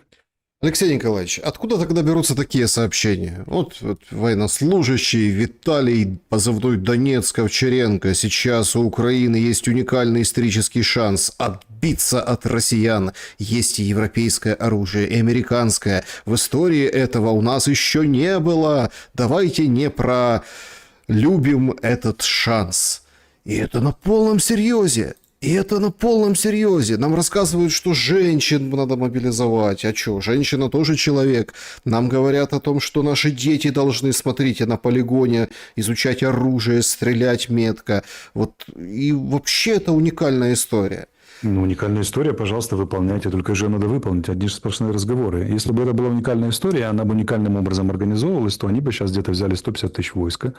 Алексей Николаевич, откуда тогда берутся такие сообщения? Вот военнослужащий Виталий, позывной Донецк, Овчаренко. Сейчас у Украины есть уникальный исторический шанс отбиться от россиян. Есть и европейское оружие, и американское. В истории этого у нас еще не было. Давайте не пролюбим этот шанс. И это на полном серьезе. И это на полном серьезе. Нам рассказывают, что женщин надо мобилизовать. А что, женщина тоже человек. Нам говорят о том, что наши дети должны, смотрите, на полигоне изучать оружие, стрелять метко. Вот. И вообще это уникальная история. Ну, уникальная история, пожалуйста, выполняйте. Только же надо выполнить. Одни же сплошные разговоры. Если бы это была уникальная история, она бы уникальным образом организовывалась, то они бы сейчас где-то взяли 150 тысяч войска,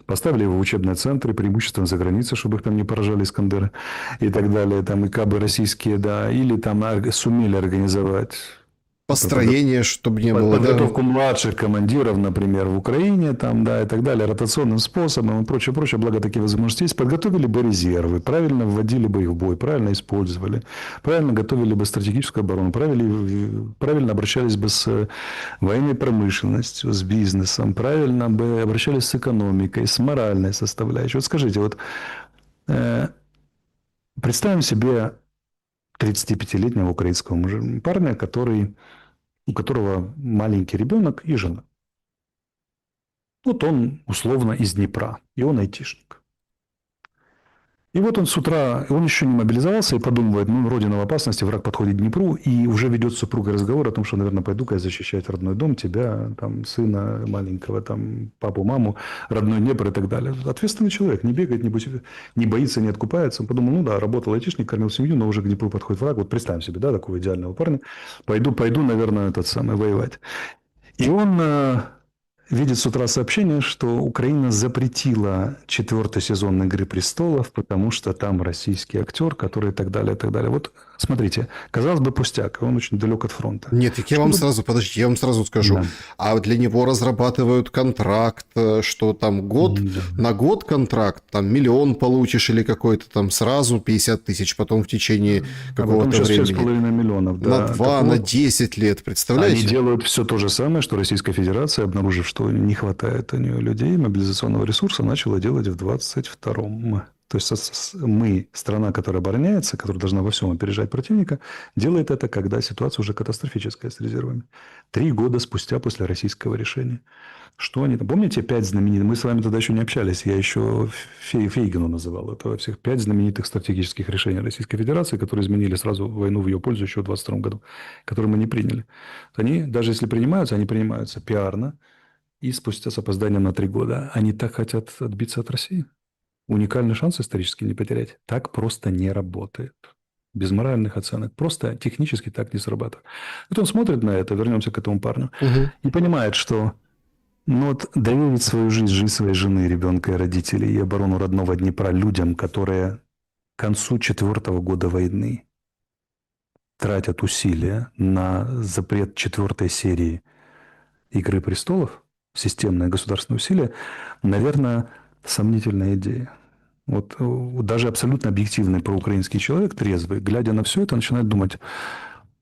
поставили его в учебные центры, преимущественно за границей, чтобы их там не поражали Искандеры и так далее, там и кабы российские, да, или там сумели организовать Построение, чтобы не было, подготовку младших командиров, например, в Украине, там, да, и так далее, ротационным способом и прочее, прочее, благо такие возможности есть, подготовили бы резервы, правильно вводили бы их в бой, правильно использовали, правильно готовили бы стратегическую оборону, правильно обращались бы с военной промышленностью, с бизнесом, правильно бы обращались с экономикой, с моральной составляющей. Вот скажите, вот представим себе 35-летнего украинского парня, у которого маленький ребенок и жена. Вот он условно из Днепра, и он айтишник. И вот он с утра, он еще не мобилизовался и подумывает, ну, родина в опасности, враг подходит к Днепру, и уже ведет с супругой разговор о том, что, наверное, пойду-ка я защищать родной дом, тебя, там, сына маленького, там, папу, маму, родной Днепр и так далее. Ответственный человек, не бегает, не боится, не откупается. Он подумал, ну да, работал айтишник, кормил семью, но уже к Днепру подходит враг. Вот представим себе, да, такого идеального парня. Пойду, наверное, этот самый, воевать. И он видит с утра сообщение, что Украина запретила 4-й сезон «Игры престолов», потому что там российский актер, который и так далее, и так далее. Вот смотрите, казалось бы, пустяк, он очень далек от фронта. Нет, так я вам сразу, подождите, я вам сразу скажу. Да. А для него разрабатывают контракт, что там год, Да. на год контракт, там 1 миллион получишь или какой-то там сразу 50 тысяч, потом в течение А потом какого-то сейчас времени. 6,5 миллионов. Да. На 2, Так на вот, 10 лет, они представляете? делают все то же самое, что Российская Федерация, обнаружив, что не хватает у нее людей, мобилизационного ресурса, начала делать в 22-м. То есть мы, страна, которая обороняется, которая должна во всем опережать противника, делает это, когда ситуация уже катастрофическая с резервами. 3 года спустя после российского решения. Что они там? Помните 5 знаменитых? Мы с вами тогда еще не общались. Я еще Фейгину называл. Это всех 5 знаменитых стратегических решений Российской Федерации, которые изменили сразу войну в ее пользу еще в 22 году, которые мы не приняли. Они, даже если принимаются, они принимаются пиарно и спустя с опозданием на 3 года. Они так хотят отбиться от России. Уникальный шанс исторически не потерять. Так просто не работает. Без моральных оценок. Просто технически так не срабатывает. Вот он смотрит на это, вернемся к этому парню, Мгм. и понимает, что ну вот доверить свою жизнь, жизнь своей жены, ребенка и родителей и оборону родного Днепра людям, которые к концу 4-го года войны тратят усилия на запрет 4-й серии «Игры престолов», системное государственное усилие, наверное, сомнительная идея. Вот даже абсолютно объективный проукраинский человек, трезвый, глядя на все это, начинает думать,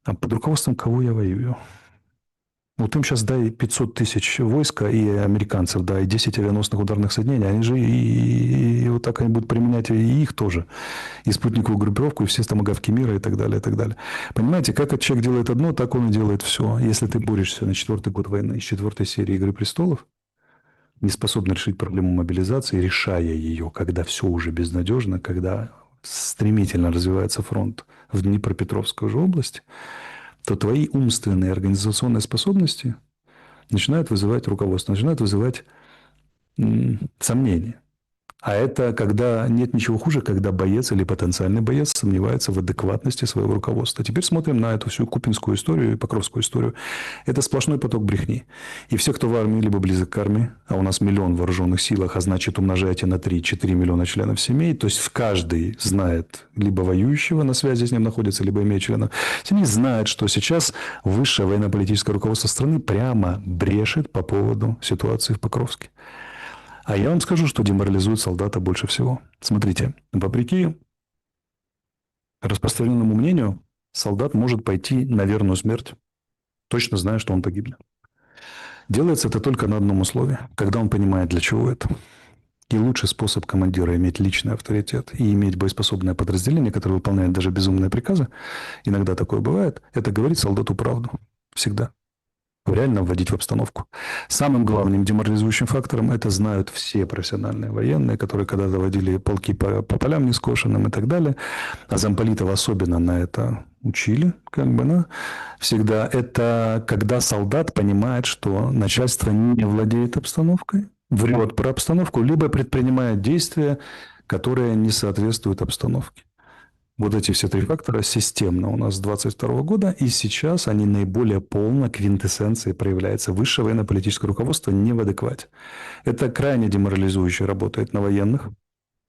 а под руководством кого я воюю? Вот им сейчас дай 500 тысяч войска и американцев, да, и 10 авианосных ударных соединений, они же и вот так они будут применять и их тоже, и спутниковую группировку, и все томагавки мира, и так далее, и так далее. Понимаете, как этот человек делает одно, так он и делает все. Если ты борешься на 4-й год войны с 4-й серии «Игры престолов», не способен решить проблему мобилизации, решая ее, когда все уже безнадежно, когда стремительно развивается фронт в Днепропетровской же области, то твои умственные и организационные способности начинают вызывать руководство, начинают вызывать сомнения. А это когда нет ничего хуже, когда боец или потенциальный боец сомневается в адекватности своего руководства. Теперь смотрим на эту всю купинскую историю и покровскую историю. Это сплошной поток брехни. И все, кто в армии, либо близок к армии, а у нас 1 миллион в вооруженных силах, а значит умножайте на 3-4 миллиона членов семей, то есть в каждый знает либо воюющего, на связи с ним находится, либо имеет членов семьи, знает, что сейчас высшее военно-политическое руководство страны прямо брешет по поводу ситуации в Покровске. А я вам скажу, что деморализует солдата больше всего. Смотрите, вопреки распространенному мнению, солдат может пойти на верную смерть, точно зная, что он погибнет. Делается это только на одном условии, когда он понимает, для чего это. И лучший способ командира иметь личный авторитет и иметь боеспособное подразделение, которое выполняет даже безумные приказы, иногда такое бывает, это говорить солдату правду. Всегда. Реально вводить в обстановку. Самым главным деморализующим фактором это знают все профессиональные военные, которые когда-то водили полки по полям нескошенным и так далее. А замполитов особенно на это учили, как бы, да, всегда. Это когда солдат понимает, что начальство не владеет обстановкой, врет про обстановку, либо предпринимает действия, которые не соответствуют обстановке. Вот эти все 3 фактора системно у нас с 22 года, и сейчас они наиболее полно квинтэссенцией проявляются. Высшее военно-политическое руководство не в адеквате. Это крайне деморализующе работает на военных,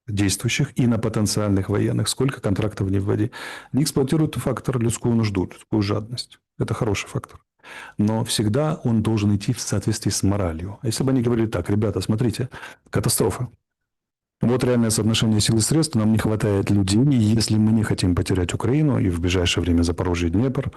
действующих, и на потенциальных военных. Сколько контрактов не вводи. Они эксплуатируют фактор людскую нужду, людскую жадность. Это хороший фактор. Но всегда он должен идти в соответствии с моралью. Если бы они говорили так, ребята, смотрите, катастрофа. Вот реальное соотношение сил и средств, нам не хватает людей, и если мы не хотим потерять Украину и в ближайшее время Запорожье и Днепр,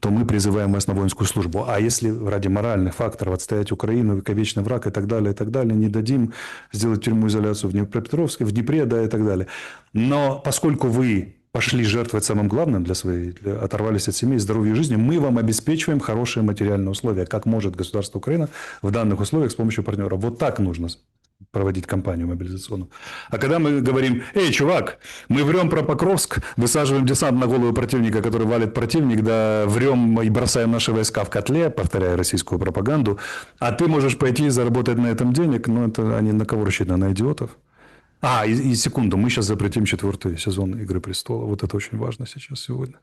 то мы призываем вас на воинскую службу. А если ради моральных факторов отстоять Украину, вековечный враг и так далее, не дадим сделать тюрьму-изоляцию в Днепропетровске, в Днепре, да, и так далее. Но поскольку вы пошли жертвовать самым главным оторвались от семьи, здоровья и жизни, мы вам обеспечиваем хорошие материальные условия, как может государство Украина в данных условиях с помощью партнера. Вот так нужно проводить кампанию мобилизационную. А когда мы говорим: эй, чувак, мы врем про Покровск, высаживаем десант на голову противника, который валит противник, да врем и бросаем наши войска в котле, повторяя российскую пропаганду, а ты можешь пойти и заработать на этом денег, ну, это они на кого рассчитаны? На идиотов? И секунду, мы сейчас запретим 4-й сезон «Игры престолов». Вот это очень важно сейчас, сегодня.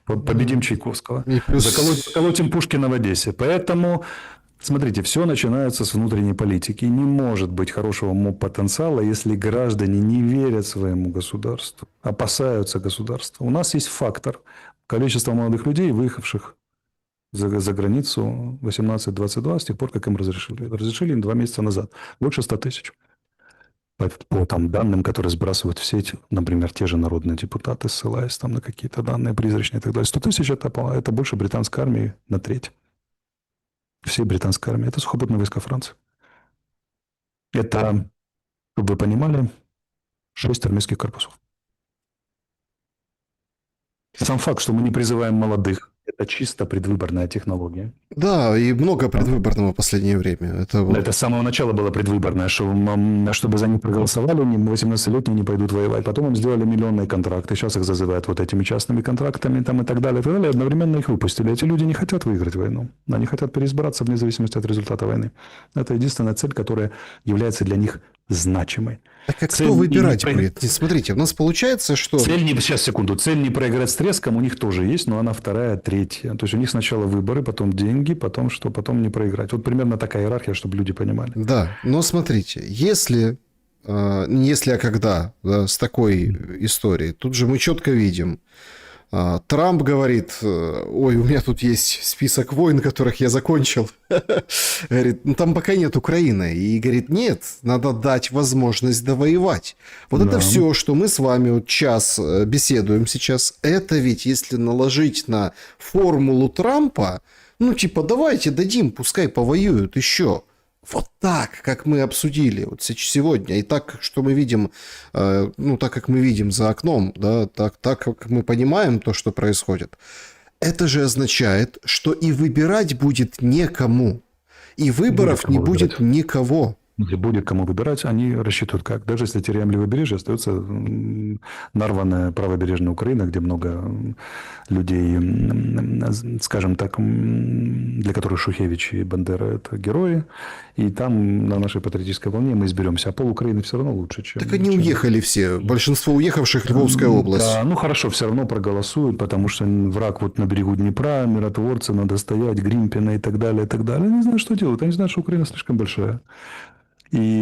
Победим Чайковского. И плюс... Заколотим Пушкина в Одессе. Поэтому, смотрите, все начинается с внутренней политики. Не может быть хорошего потенциала, если граждане не верят своему государству, опасаются государства. У нас есть фактор. Количество молодых людей, выехавших за границу 18-22, с тех пор, как им разрешили. Разрешили им 2 месяца назад. Больше 100 тысяч. По там, данным, которые сбрасывают в сеть, например, те же народные депутаты, ссылаясь там на какие-то данные призрачные и так далее. 100 тысяч – это больше британской армии на треть. Всей британской армии. Это сухопутные войска Франции. Это, чтобы вы понимали, 6 армейских корпусов. Сам факт, что мы не призываем молодых, это чисто предвыборная технология. Да, и много предвыборного в последнее время. Это с самого начала было предвыборное, чтобы за них проголосовали, 18-летние не пойдут воевать. Потом им сделали миллионные контракты, сейчас их зазывают вот этими частными контрактами там, и так далее, и так далее. Одновременно их выпустили. Эти люди не хотят выиграть войну. Они хотят переизбраться вне зависимости от результата войны. Это единственная цель, которая является для них значимой. Так а кто выбирать будет? Смотрите, у нас получается, что... Сейчас, секунду. Цель не проиграть с треском у них тоже есть, но она вторая, третья. То есть у них сначала выборы, потом деньги, потом что? Потом не проиграть. Вот примерно такая иерархия, чтобы люди понимали. Да, но смотрите, если, а когда, да, с такой историей, тут же мы четко видим, Трамп говорит: ой, у меня тут есть список войн, которых я закончил. Говорит, ну там пока нет Украины. И говорит, нет, надо дать возможность довоевать. Вот это все, что мы с вами вот час беседуем сейчас, это ведь если наложить на формулу Трампа, ну типа давайте дадим, пускай повоюют еще. Вот так, как мы обсудили вот сегодня, и так, что мы видим, ну, так, как мы видим за окном, да, так, как мы понимаем то, что происходит, это же означает, что и выбирать будет некому, и выборов не будет никого. Если будет кому выбирать, они рассчитывают как. Даже если теряем левобережье, остается нарванная правобережная Украина, где много людей, скажем так, для которых Шухевич и Бандера – это герои. И там на нашей патриотической волне мы изберемся. А пол Украины все равно лучше, чем... Так они уехали все. Большинство уехавших – Львовская область. Да, ну хорошо, все равно проголосуют, потому что враг вот на берегу Днепра, миротворцы, надо стоять, Гримпина и так далее, и так далее. Они не знают, что делают. Они знают, что Украина слишком большая. И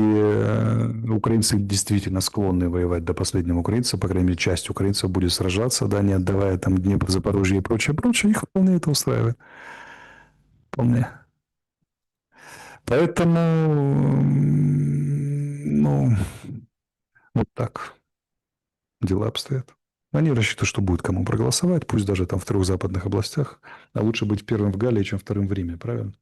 украинцы действительно склонны воевать до последнего украинца, по крайней мере, часть украинцев будет сражаться, да, не отдавая там Днепр, Запорожье и прочее, прочее, их вполне это устраивает. Вполне. Поэтому, ну, вот так дела обстоят. Они рассчитывают, что будет кому проголосовать, пусть даже там в 3 западных областях, а лучше быть первым в Галлии, чем вторым в Риме, правильно?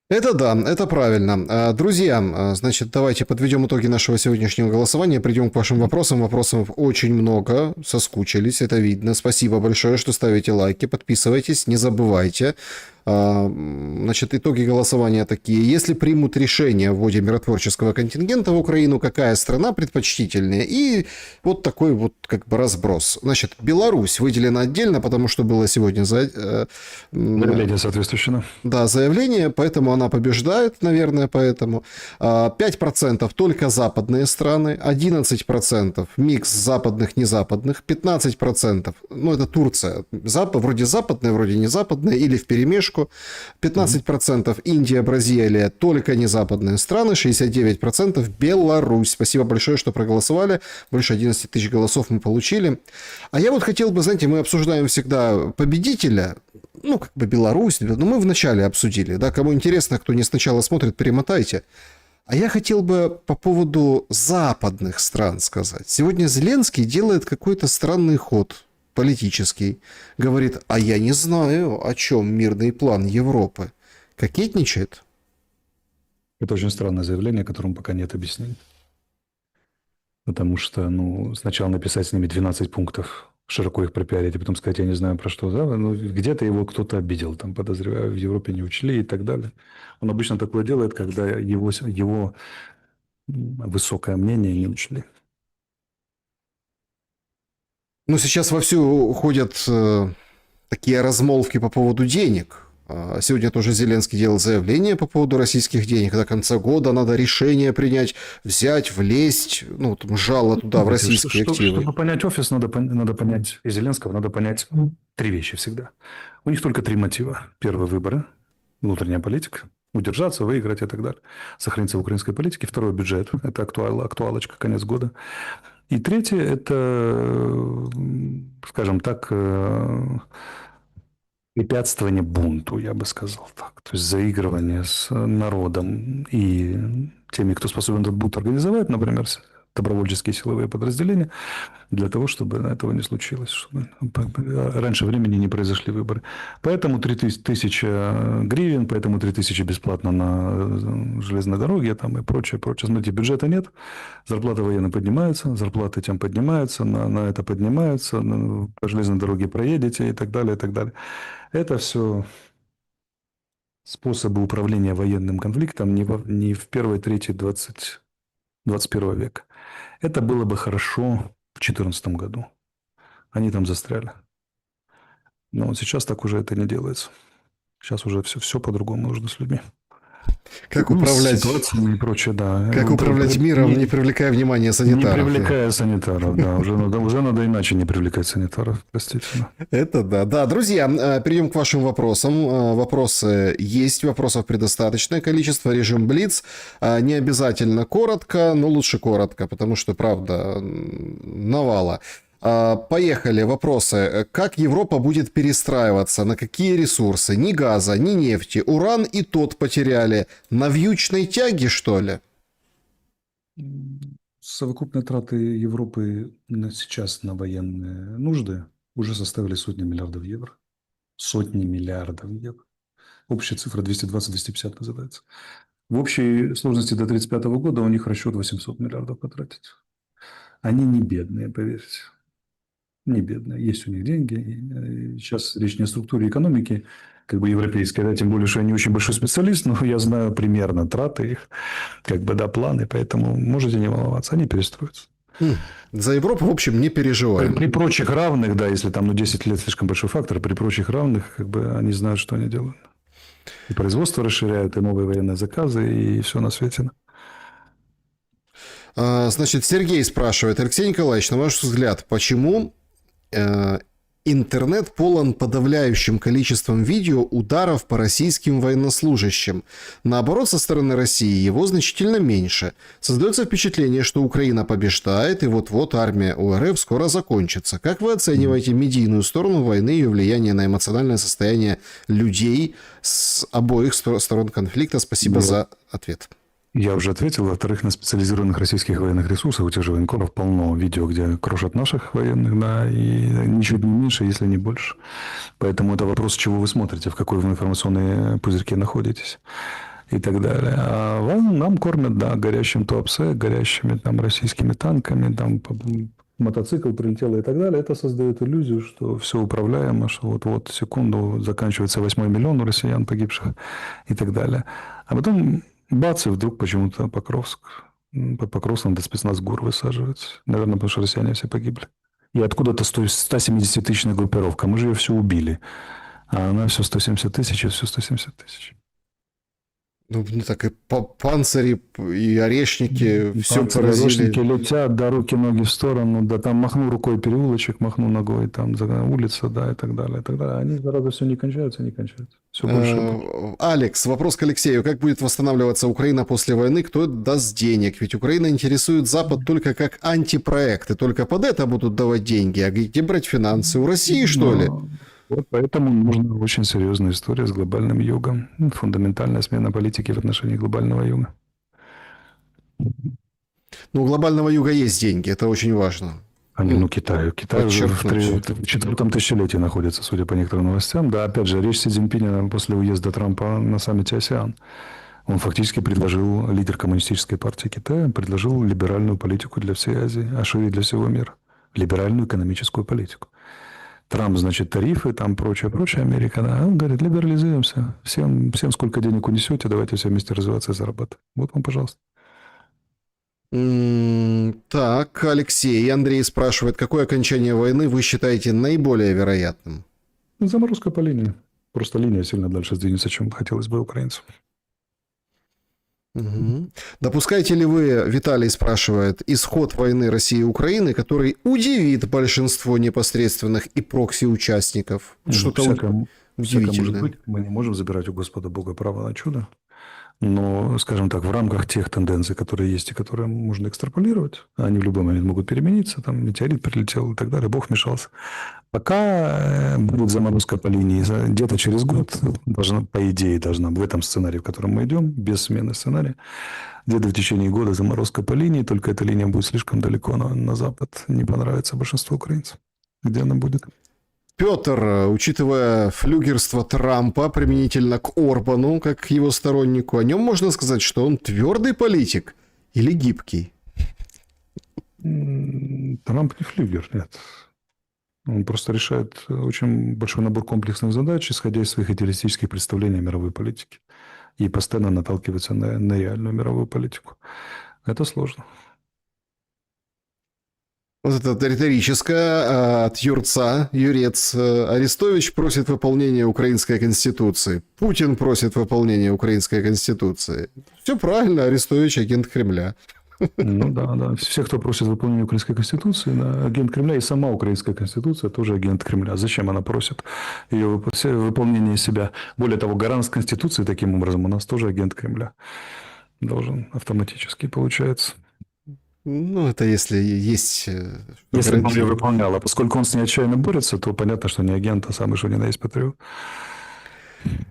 Это да, это правильно. Друзья, значит, давайте подведем итоги нашего сегодняшнего голосования, придем к вашим вопросам. Вопросов очень много, соскучились, это видно. Спасибо большое, что ставите лайки, подписывайтесь, не забывайте. Значит, итоги голосования такие. Если примут решение о вводе миротворческого контингента в Украину, какая страна предпочтительнее? И вот такой вот как бы разброс. Значит, Беларусь выделена отдельно, потому что было сегодня заявление соответствующее. Да, заявление, поэтому она побеждает, наверное, поэтому. 5% только западные страны, 11% микс западных, незападных, 15%, ну это Турция, вроде западная, вроде не западная, или вперемешку. 15% Индия, Бразилия, только не западные страны, 69% Беларусь. Спасибо большое, что проголосовали. Больше 11 тысяч голосов мы получили. А я вот хотел бы, знаете, мы обсуждаем всегда победителя, ну, как бы Беларусь, но мы вначале обсудили, да, кому интересно, кто не сначала смотрит, перемотайте. А я хотел бы по поводу западных стран сказать. Сегодня Зеленский делает какой-то странный ход политический. Говорит, а я не знаю, о чем мирный план Европы. Кокетничает? Это очень странное заявление, которому пока нет объяснений. Потому что, ну, сначала написать с ними 12 пунктов, широко их пропиарить, и потом сказать, я не знаю про что, да, ну, где-то его кто-то обидел, там, подозреваю, в Европе не учли и так далее. Он обычно такое делает, когда его высокое мнение не учли. Ну, сейчас вовсю ходят такие размолвки по поводу денег. Сегодня тоже Зеленский делал заявление по поводу российских денег. До конца года надо решение принять, взять, влезть, ну, там, жало туда, в российские активы. Чтобы понять офис, надо понять, и Зеленского надо понять три вещи всегда. У них только три мотива. Первый – выборы, внутренняя политика, удержаться, выиграть и так далее. Сохраниться в украинской политике. Второй – бюджет. Это актуалочка, конец года. И третье – это, скажем так, препятствование бунту, я бы сказал так. То есть заигрывание с народом и теми, кто способен этот бунт организовать, например, добровольческие силовые подразделения, для того, чтобы этого не случилось, чтобы раньше времени не произошли выборы. Поэтому 3000 гривен, поэтому 3000 бесплатно на железной дороге там, и прочее, прочее. Смотрите, бюджета нет, зарплаты военные поднимаются, зарплаты тем поднимаются, на это поднимаются, по железной дороге проедете и так далее, и так далее. Это все способы управления военным конфликтом не в первой трети 21 века. Это было бы хорошо в 2014 году. Они там застряли. Но сейчас так уже это не делается. Сейчас уже все по-другому нужно с людьми. Как Ну, с управлять, ситуациями и прочее, да. как управлять миром, не привлекая внимания санитаров. Не привлекая санитаров, да. Уже надо иначе не привлекать санитаров, простите. Это да. Да, друзья, перейдем к вашим вопросам. Вопросы есть, вопросов предостаточное количество. Режим Блиц. Не обязательно коротко, но лучше коротко, потому что, правда, навала. Поехали, вопросы. Как Европа будет перестраиваться? На какие ресурсы? Ни газа, ни нефти. Уран и тот потеряли. На вьючной тяге, что ли? Совокупные траты Европы сейчас на военные нужды уже составили сотни миллиардов евро. Сотни миллиардов евро. Общая цифра 220-250 называется. В общей сложности до 1935 года у них расчет 800 миллиардов потратить. Они не бедные, поверьте. Не бедные. Есть у них деньги. И сейчас речь не о структуре экономики, как бы европейской, да, тем более, что я не очень большой специалист, но я знаю примерно траты их, как бы, да, планы, поэтому можете не волноваться, они перестроятся. За Европу, в общем, не переживаем. При прочих равных, да, если там 10 лет слишком большой фактор, при прочих равных, как бы, они знают, что они делают. И производство расширяют, и новые военные заказы, и все на свете. Значит, Сергей спрашивает: Алексей Николаевич, на ваш взгляд, почему интернет полон подавляющим количеством видео ударов по российским военнослужащим? Наоборот, со стороны России его значительно меньше. Создается впечатление, что Украина побеждает, и вот-вот армия УРФ скоро закончится. Как вы оцениваете медийную сторону войны и ее влияние на эмоциональное состояние людей с обоих сторон конфликта? Спасибо за ответ. Я уже ответил. Во-вторых, на специализированных российских военных ресурсах у тех же военкоров полно видео, где крошат наших военных, да, и ничуть не меньше, если не больше. Поэтому это вопрос, чего вы смотрите, в какой вы информационной пузырьке находитесь и так далее. А нам кормят, да, горящим Туапсе, горящими там российскими танками, там мотоцикл прилетел и так далее. Это создает иллюзию, что все управляемо, что вот секунду заканчивается 8 миллион у россиян погибших и так далее. А потом бац, и вдруг почему-то Покровск. Под Покровском до спецназ ГУР высаживается. Наверное, потому что россияне все погибли. И откуда-то 170-тысячная группировка. Мы же ее все убили. А она все 170 тысяч, и все 170 тысяч. Ну, так и панцири, и орешники, и все поразили. Орешники летят, да, руки, ноги в сторону, да, там махну рукой переулочек, махну ногой, там улица, да, и так далее, и так далее. Они, зараза, все не кончаются, не кончаются. Все больше и больше. Алекс, вопрос к Алексею. Как будет восстанавливаться Украина после войны? Кто даст денег? Ведь Украина интересует Запад только как антипроект, и только под это будут давать деньги. А где брать финансы? У России, что ли? Вот поэтому нужна очень серьезная история с глобальным югом. Фундаментальная смена политики в отношении глобального юга. Ну, у глобального юга есть деньги, это очень важно. Китай уже в четвертом тысячелетии находится, судя по некоторым новостям. Да, опять же, речь Си Цзиньпиня после уезда Трампа на саммите АСЕАН. Он фактически предложил, лидер коммунистической партии Китая, предложил либеральную политику для всей Азии, а шире для всего мира. Либеральную экономическую политику. Трамп, значит, тарифы, там прочее, Америка, да. Он говорит, либерализуемся. Всем сколько денег унесете, давайте все вместе развиваться и зарабатывать. Вот вам, пожалуйста. Так, Алексей. Андрей спрашивает, какое окончание войны вы считаете наиболее вероятным? Заморозка по линии. Просто линия сильно дальше сдвинется, чем хотелось бы украинцам. Мгм. Допускаете ли вы, Виталий спрашивает, исход войны России и Украины, который удивит большинство непосредственных и прокси-участников? Ну, Что-то всякое может удивительное. быть. Мы не можем забирать у Господа Бога право на чудо. Но, скажем так, в рамках тех тенденций, которые есть и которые можно экстраполировать, они в любой момент могут перемениться, там метеорит прилетел и так далее, Бог вмешался. Пока будет заморозка по линии, где-то через год, должна, по идее, должна в этом сценарии, в котором мы идем, без смены сценария, где-то в течение года заморозка по линии, только эта линия будет слишком далеко на запад, не понравится большинству украинцев. Где она будет? Петр, учитывая флюгерство Трампа применительно к Орбану, как к его стороннику, о нем можно сказать, что он твердый политик или гибкий? Трамп не флюгер, нет. Он просто решает очень большой набор комплексных задач, исходя из своих идеалистических представлений о мировой политике. И постоянно наталкивается на реальную мировую политику. Это сложно. Вот это риторическое от юрца, юрец. Арестович просит выполнения украинской конституции. Путин просит выполнения украинской конституции. Все правильно, Арестович агент Кремля. Ну да, да. Все, кто просит выполнения украинской конституции, агент Кремля, и сама украинская конституция тоже агент Кремля. Зачем она просит ее выполнения себя? Более того, гарант конституции таким образом у нас тоже агент Кремля. Должен автоматически, получается. Ну, это если есть... Если бы он ее выполнял. А поскольку он с ней отчаянно борется, то понятно, что не агент, а самый что ни на есть патриот.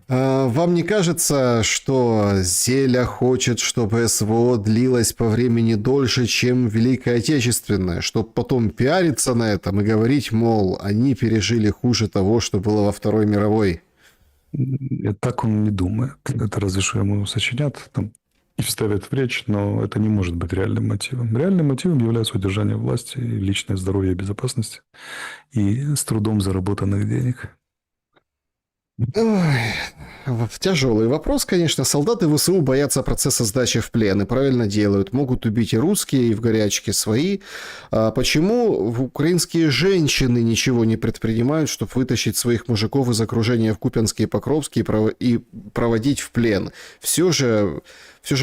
Вам не кажется, что Зеля хочет, чтобы СВО длилось по времени дольше, чем Великая Отечественная, чтобы потом пиариться на этом и говорить, мол, они пережили хуже того, что было во Второй мировой? И так он не думает. Это разве что ему сочинят там, и вставят в речь, но это не может быть реальным мотивом. Реальным мотивом является удержание власти, личное здоровье и безопасность и с трудом заработанных денег. Ой, тяжелый вопрос, конечно. Солдаты ВСУ боятся процесса сдачи в плен и правильно делают. Могут убить и русские, и в горячке свои. А почему украинские женщины ничего не предпринимают, чтобы вытащить своих мужиков из окружения в Купянске и Покровске и проводить в плен? Все же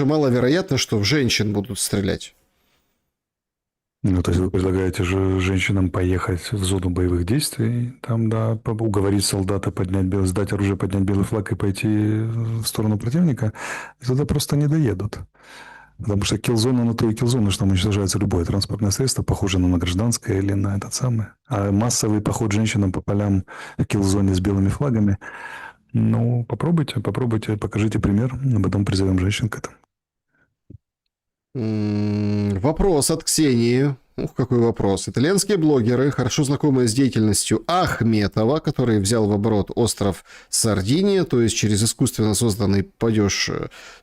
маловероятно, что в женщин будут стрелять. Ну, то есть вы предлагаете же женщинам поехать в зону боевых действий, там, да, уговорить солдата сдать оружие, поднять белый флаг и пойти в сторону противника, и туда просто не доедут. Потому что киллзона на то и киллзона, что уничтожается любое транспортное средство, похоже на гражданское или на этот самый. А массовый поход женщинам по полям в киллзоне с белыми флагами, ну, попробуйте, покажите пример, а потом призовем женщин к этому. Вопрос от Ксении. Ух, какой вопрос. Итальянские блогеры, хорошо знакомые с деятельностью Ахметова, который взял в оборот остров Сардиния, то есть через искусственно созданный падеж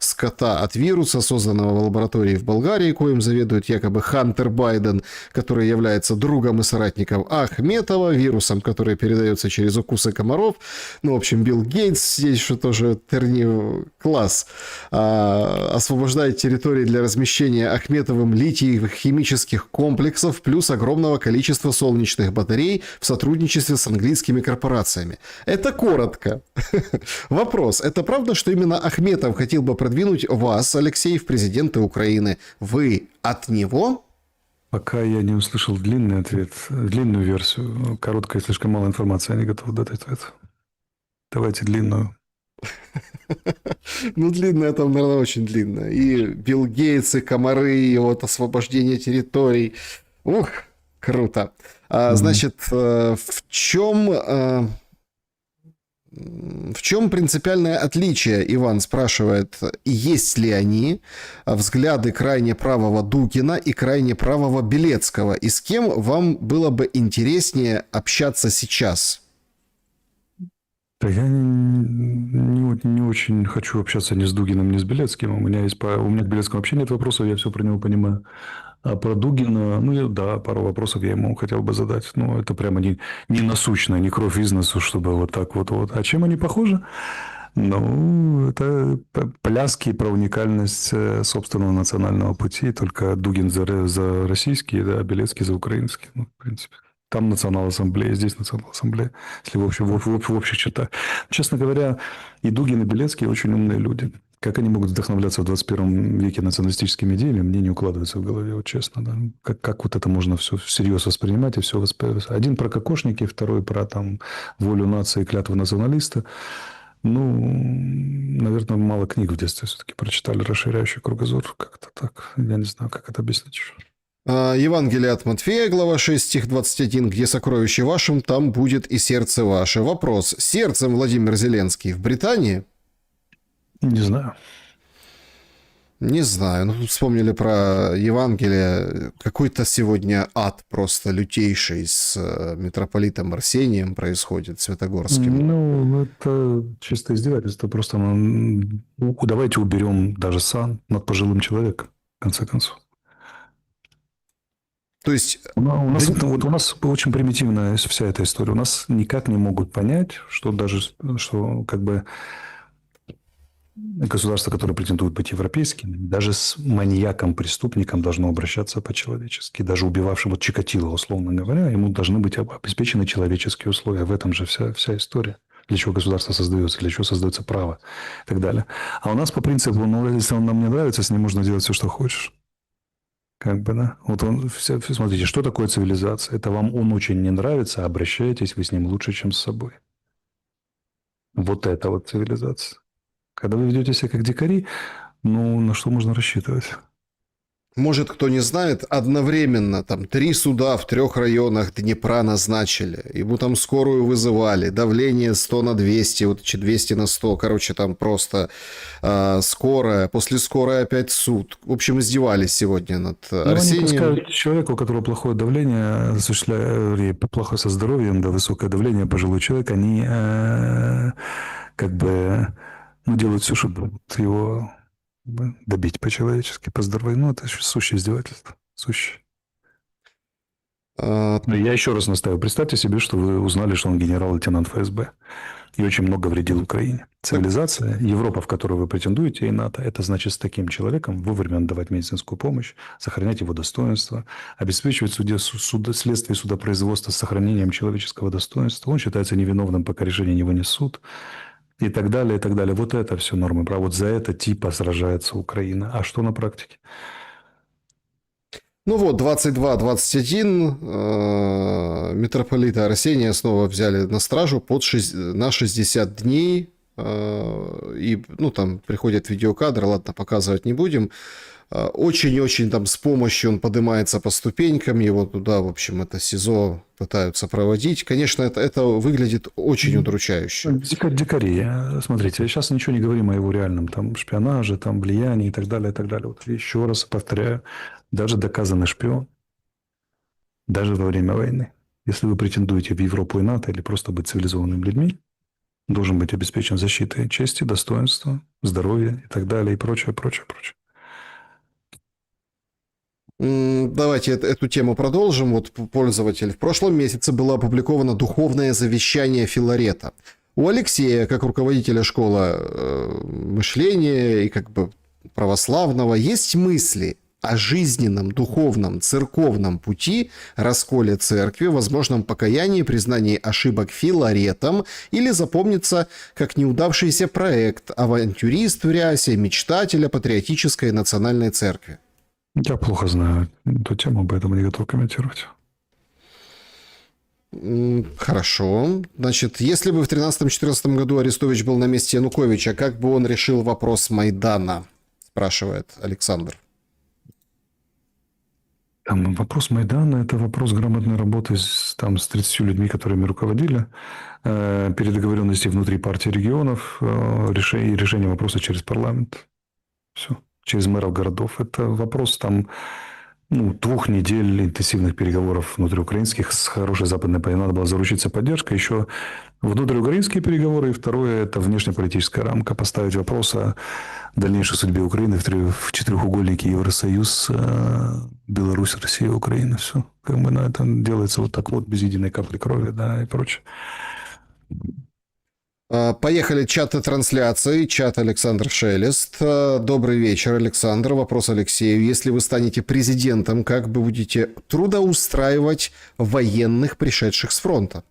скота от вируса, созданного в лаборатории в Болгарии, коим заведует якобы Хантер Байден, который является другом и соратником Ахметова, вирусом, который передается через укусы комаров. Ну, в общем, Билл Гейтс, здесь что тоже терни класс, освобождает территории для размещения Ахметовым литиевых химических комплексов, плюс огромного количества солнечных батарей в сотрудничестве с английскими корпорациями. Это коротко. Вопрос. Это правда, что именно Ахметов хотел бы продвинуть вас, Алексей, в президенты Украины? Вы от него? Пока я не услышал длинный ответ, длинную версию. Короткая, слишком мало информации, я не готов дать ответ. Давайте длинную. Ну, длинная там, наверное, очень длинная. И Билл Гейтс, и комары, и вот освобождение территорий. Ух, круто. Значит, в чем принципиальное отличие, Иван спрашивает, есть ли они, взгляды крайне правого Дугина и крайне правого Белецкого? И с кем вам было бы интереснее общаться сейчас? Да я не очень хочу общаться ни с Дугиным, ни с Белецким. У меня к Белецкому вообще нет вопросов, я все про него понимаю. А про Дугина, да, пару вопросов я ему хотел бы задать. Но это прямо не насущно, не кровь из носу, чтобы вот так вот. А чем они похожи? Ну, это пляски про уникальность собственного национального пути. Только Дугин за российский, да, а Белецкий за украинский. Ну, в принципе. Там национал-ассамблея, здесь национал-ассамблея. Если в общих чертах. Честно говоря, и Дугин, и Белецкий очень умные люди. Как они могут вдохновляться в 21 веке националистическими идеями, мне не укладывается в голове, вот честно. Да. Как вот это можно все всерьез воспринимать и все воспринимать. Один про кокошники, второй про там волю нации, клятву националиста. Ну, наверное, мало книг в детстве все-таки прочитали, расширяющий кругозор. Как-то так. Я не знаю, как это объяснить. Евангелие от Матфея, глава 6, стих 21. «Где сокровище вашим, там будет и сердце ваше». Вопрос. Сердцем Владимир Зеленский в Британии? Не знаю. Не знаю. Ну, тут вспомнили про Евангелие. Какой-то сегодня ад просто лютейший с митрополитом Арсением происходит, Святогорским. Ну, это чисто издевательство. Просто давайте уберем даже сан над пожилым человеком, в конце концов. То есть... У нас очень примитивная вся эта история. У нас никак не могут понять, что даже, что как бы государство, которое претендует быть европейским, даже с маньяком-преступником должно обращаться по-человечески. Даже убивавшим вот Чикатило, условно говоря, ему должны быть обеспечены человеческие условия. В этом же вся история. Для чего государство создается, для чего создается право и так далее. А у нас по принципу, ну, если он нам не нравится, с ним можно делать все, что хочешь. Как бы, да. Вот смотрите, что такое цивилизация? Это вам он очень не нравится, обращаетесь вы с ним лучше, чем с собой. Вот это вот цивилизация. Когда вы ведете себя как дикари, ну, на что можно рассчитывать? Может, кто не знает, одновременно там 3 суда в 3 районах Днепра назначили. Ему там скорую вызывали. Давление 100 на 200, вот 200 на 100. Короче, там просто скорая. После скорой опять суд. В общем, издевались сегодня над Арсением. Они пускают человеку, у которого плохое давление, плохое со здоровьем, да, высокое давление, пожилой человек, они как бы делают все, чтобы его добить по-человечески, по-здоровой. Ну, это сущее издевательство. Сущее. Но я еще раз настаиваю. Представьте себе, что вы узнали, что он генерал-лейтенант ФСБ. И очень много вредил Украине. Цивилизация, Европа, в которую вы претендуете, и НАТО, это значит с таким человеком вовремя отдавать медицинскую помощь, сохранять его достоинство, обеспечивать следствие судопроизводства с сохранением человеческого достоинства. Он считается невиновным, пока решение не вынес суд. И так далее, и так далее. Вот это все нормы права. Вот за это типа сражается Украина. А что на практике? Ну вот, 22-21 митрополита Арсения снова взяли на стражу на 60 дней. И, ну, там приходят видеокадры, ладно, показывать не будем. Очень-очень там с помощью он поднимается по ступенькам, его туда, в общем, это СИЗО пытаются проводить. Конечно, это выглядит очень удручающе. Дикари. Смотрите, сейчас ничего не говорим о его реальном там шпионаже, там влиянии и так далее, и так далее. Вот еще раз повторяю, даже доказанный шпион, даже во время войны, если вы претендуете в Европу и НАТО или просто быть цивилизованными людьми, должен быть обеспечен защитой чести, достоинства, здоровья и так далее, и прочее, прочее, прочее. Давайте эту тему продолжим. Вот пользователь. В прошлом месяце было опубликовано духовное завещание Филарета. У Алексея, как руководителя школы мышления и как бы православного, есть мысли о жизненном, духовном, церковном пути, расколе церкви, возможном покаянии, признании ошибок Филаретом или запомнится как неудавшийся проект, авантюрист в рясе, мечтатель о патриотической национальной церкви. Я плохо знаю эту тему, поэтому не готов комментировать. Хорошо. Значит, если бы в 2013-2014 году Арестович был на месте Януковича, как бы он решил вопрос Майдана? Спрашивает Александр. Там вопрос Майдана – это вопрос грамотной работы с 30 людьми, которыми руководили, передоговоренности внутри партии регионов, решение вопроса через парламент. Все. Через мэров городов. Это вопрос 2 недель интенсивных переговоров внутриукраинских с хорошей западной поддержкой. Надо было заручиться поддержкой. Еще внутриукраинские переговоры. И второе – это внешнеполитическая рамка. Поставить вопрос о дальнейшей судьбе Украины в четырехугольнике Евросоюз, Беларусь, Россия, Украина. Все. Это делается вот так вот, без единой капли крови, да, и прочее. Поехали чаты трансляции. Чат Александр Шелест. Добрый вечер, Александр. Вопрос Алексею. Если вы станете президентом, как вы будете трудоустраивать военных, пришедших с фронта?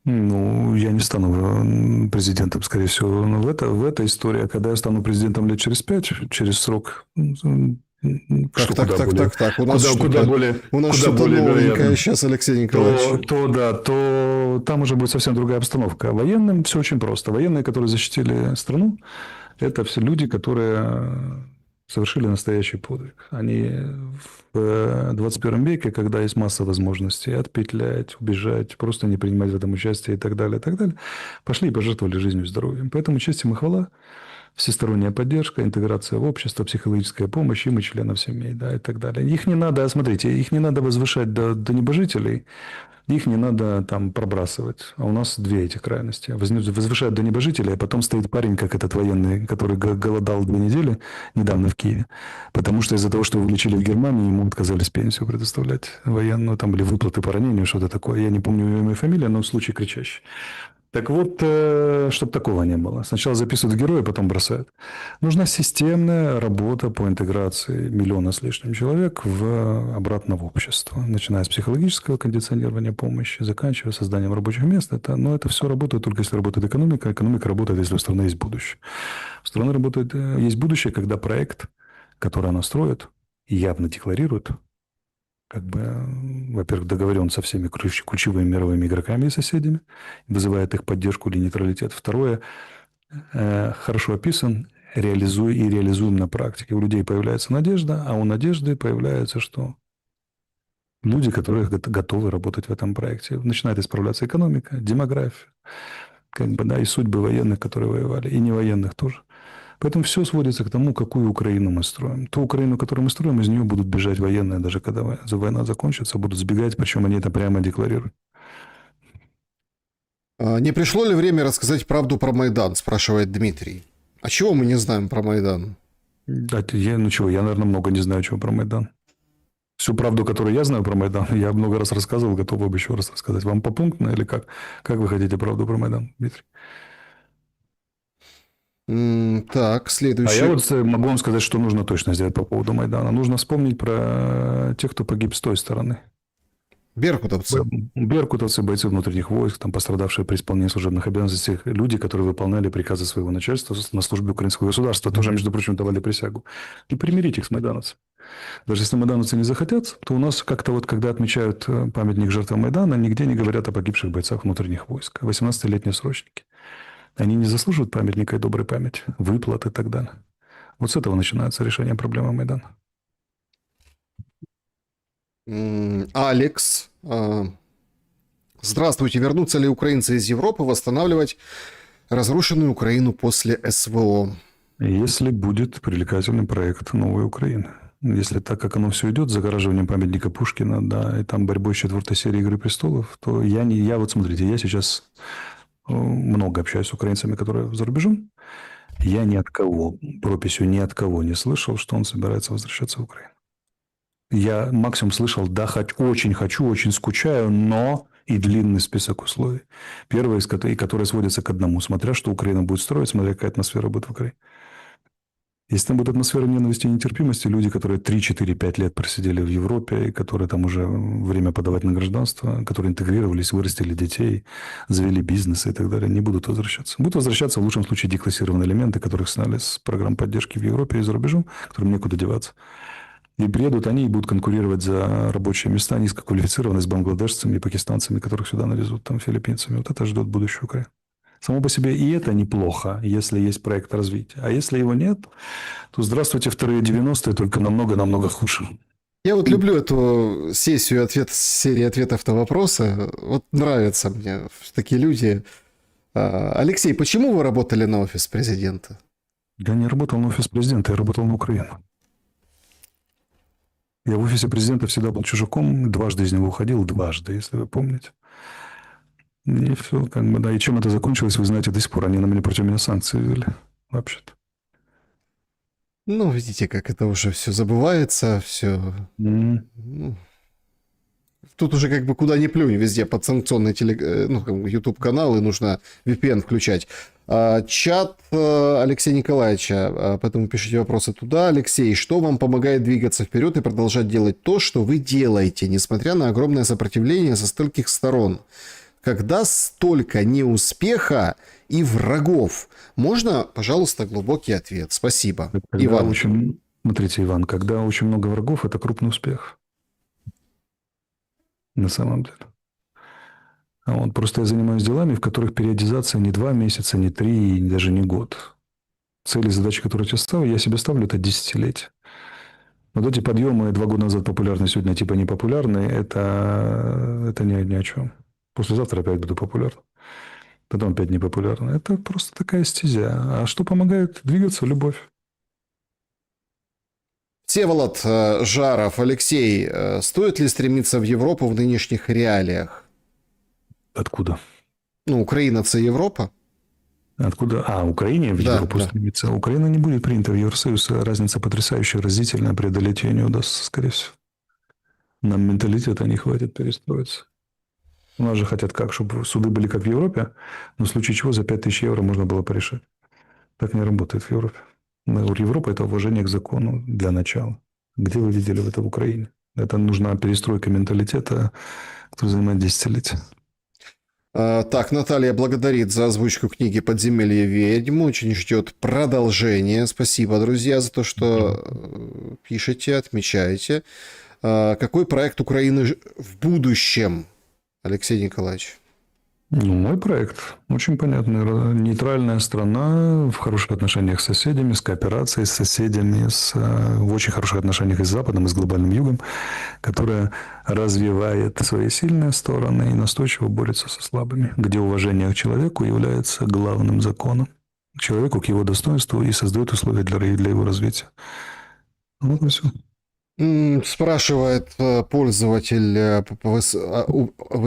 Ну, я не стану президентом, скорее всего. Но в этой истории, а когда я стану президентом лет через 5, через срок, Так. У нас куда что-то более новенькое вероятно, сейчас, Алексей Николаевич. то там уже будет совсем другая обстановка. Военным все очень просто. Военные, которые защитили страну, это все люди, которые совершили настоящий подвиг. Они в 21 веке, когда есть масса возможностей отпетлять, убежать, просто не принимать в этом участие и так далее, пошли и пожертвовали жизнью и здоровьем. Поэтому честь им и хвала, всесторонняя поддержка, интеграция в общество, психологическая помощь им и членам семей, да, и так далее. Их не надо, смотрите, их не надо возвышать до небожителей, их не надо там пробрасывать. А у нас две эти крайности. Возвышают до небожителей, а потом стоит парень, как этот военный, который голодал 2 недели недавно в Киеве. Потому что из-за того, что его лечили в Германии, ему отказались пенсию предоставлять военную. Там были выплаты по ранению, что-то такое. Я не помню имя и фамилия, но случай кричащий. Так вот, чтобы такого не было. Сначала записывают в героя, потом бросают. Нужна системная работа по интеграции миллиона с лишним человек обратно в общество. Начиная с психологического кондиционирования помощи, заканчивая созданием рабочих мест. Но это все работает только если работает экономика. Экономика работает, если у страны есть будущее. У страны работает, есть будущее, когда проект, который она строит, явно декларирует, как бы, во-первых, договорен со всеми ключевыми мировыми игроками и соседями, вызывает их поддержку или нейтралитет. Второе, хорошо описан, реализуем на практике. У людей появляется надежда, а у надежды появляется что? Люди, которые готовы работать в этом проекте. Начинает исправляться экономика, демография, как бы, да, и судьбы военных, которые воевали, и не военных тоже. Поэтому все сводится к тому, какую Украину мы строим. Ту Украину, которую мы строим, из нее будут бежать военные, даже когда война закончится, будут сбегать, причем они это прямо декларируют. Не пришло ли время рассказать правду про Майдан, спрашивает Дмитрий. А чего мы не знаем про Майдан? Да, я, наверное, много не знаю, чего про Майдан. Всю правду, которую я знаю про Майдан, я много раз рассказывал, готов бы еще раз рассказать. Вам попунктно или как? Как вы хотите правду про Майдан, Дмитрий? Так, А следующий. я вот могу вам сказать, что нужно точно сделать по поводу Майдана. Нужно вспомнить про тех, кто погиб с той стороны. Беркутовцы. Беркутовцы, бойцы внутренних войск, там пострадавшие при исполнении служебных обязанностей, люди, которые выполняли приказы своего начальства на службе украинского государства, тоже, между прочим, давали присягу. И примирить их с майдановцами. Даже если майдановцы не захотят, то у нас как-то вот, когда отмечают памятник жертвам Майдана, нигде не говорят о погибших бойцах внутренних войск. 18-летние срочники. Они не заслуживают памятника и доброй памяти, выплат и так далее. Вот с этого начинается решение проблемы Майдана. Алекс. Здравствуйте. Вернутся ли украинцы из Европы восстанавливать разрушенную Украину после СВО? Если будет привлекательный проект новой Украины. Если так, как оно все идет, загораживанием памятника Пушкина, да, и там борьбой с 4 серией «Игры престолов», то я вот смотрите, я сейчас много общаюсь с украинцами, которые за рубежом. Я ни от кого, прописью ни от кого не слышал, что он собирается возвращаться в Украину. Я максимум слышал, да, очень хочу, очень скучаю, но и длинный список условий. Первое из которые сводятся к одному. Смотря, что Украина будет строить, смотря, какая атмосфера будет в Украине. Если там будет атмосфера ненависти и нетерпимости, люди, которые 3, 4, 5 лет просидели в Европе, и которые там уже время подавать на гражданство, которые интегрировались, вырастили детей, завели бизнес и так далее, не будут возвращаться. Будут возвращаться в лучшем случае деклассированные элементы, которых сняли с программ поддержки в Европе и за рубежом, которым некуда деваться. И приедут они и будут конкурировать за рабочие места низкоквалифицированные с бангладешцами и пакистанцами, которых сюда навезут, там, филиппинцами. Вот это ждет будущее Украины. Само по себе и это неплохо, если есть проект развития. А если его нет, то здравствуйте, вторые 90-е, только намного-намного хуже. Я вот люблю эту серии ответов на вопросы. Вот нравятся мне такие люди. Алексей, почему вы работали на офис президента? Я не работал на офис президента, я работал на Украину. Я в офисе президента всегда был чужаком, дважды из него уходил, если вы помните. И все, как бы, да. И чем это закончилось, вы знаете, до сих пор они против меня санкции ввели, вообще-то. Ну, видите, как это уже все забывается, все... тут уже как бы куда ни плюнь, везде подсанкционные YouTube-каналы, нужно VPN включать. Чат Алексея Николаевича, поэтому пишите вопросы туда. Алексей, что вам помогает двигаться вперед и продолжать делать то, что вы делаете, несмотря на огромное сопротивление со стольких сторон? Когда столько неуспеха и врагов? Можно, пожалуйста, глубокий ответ? Спасибо. Когда Иван. Смотрите, Иван, когда очень много врагов, это крупный успех. На самом деле. Просто я занимаюсь делами, в которых периодизация не 2 месяца, не 3, и даже не год. Цели и задачи, которые я себе ставлю, это десятилетие. Вот эти подъемы 2 года назад популярны, сегодня типа не популярны, это ни о чем. Послезавтра опять буду популярен. Потом опять не популярно. Это просто такая стезя. А что помогает двигаться? Любовь. Всеволод Жаров, Алексей, стоит ли стремиться в Европу в нынешних реалиях? Откуда? Украина – это Европа? Откуда? Украине в Европу стремиться. Украина не будет принята в Евросоюз. Разница потрясающая, разительная. Преодолеть ее не удастся, скорее всего. Нам менталитета не хватит перестроиться. У нас же хотят как? Чтобы суды были как в Европе, но в случае чего за 5000 евро можно было порешать. Так не работает в Европе. Европа – это уважение к закону для начала. Где вы видели это в Украине? Это нужна перестройка менталитета, которая занимает десятилетия. Так, Наталья благодарит за озвучку книги «Подземелье ведьм». Очень ждет продолжения. Спасибо, друзья, за то, что пишете, отмечаете. Какой проект Украины в будущем, Алексей Николаевич? Мой проект очень понятный. Нейтральная страна в хороших отношениях с соседями, с кооперацией с соседями, в очень хороших отношениях и с Западом, и с глобальным Югом, которая развивает свои сильные стороны и настойчиво борется со слабыми, где уважение к человеку является главным законом. К человеку, к его достоинству и создает условия для его развития. Вот и все. Спрашивает пользователь,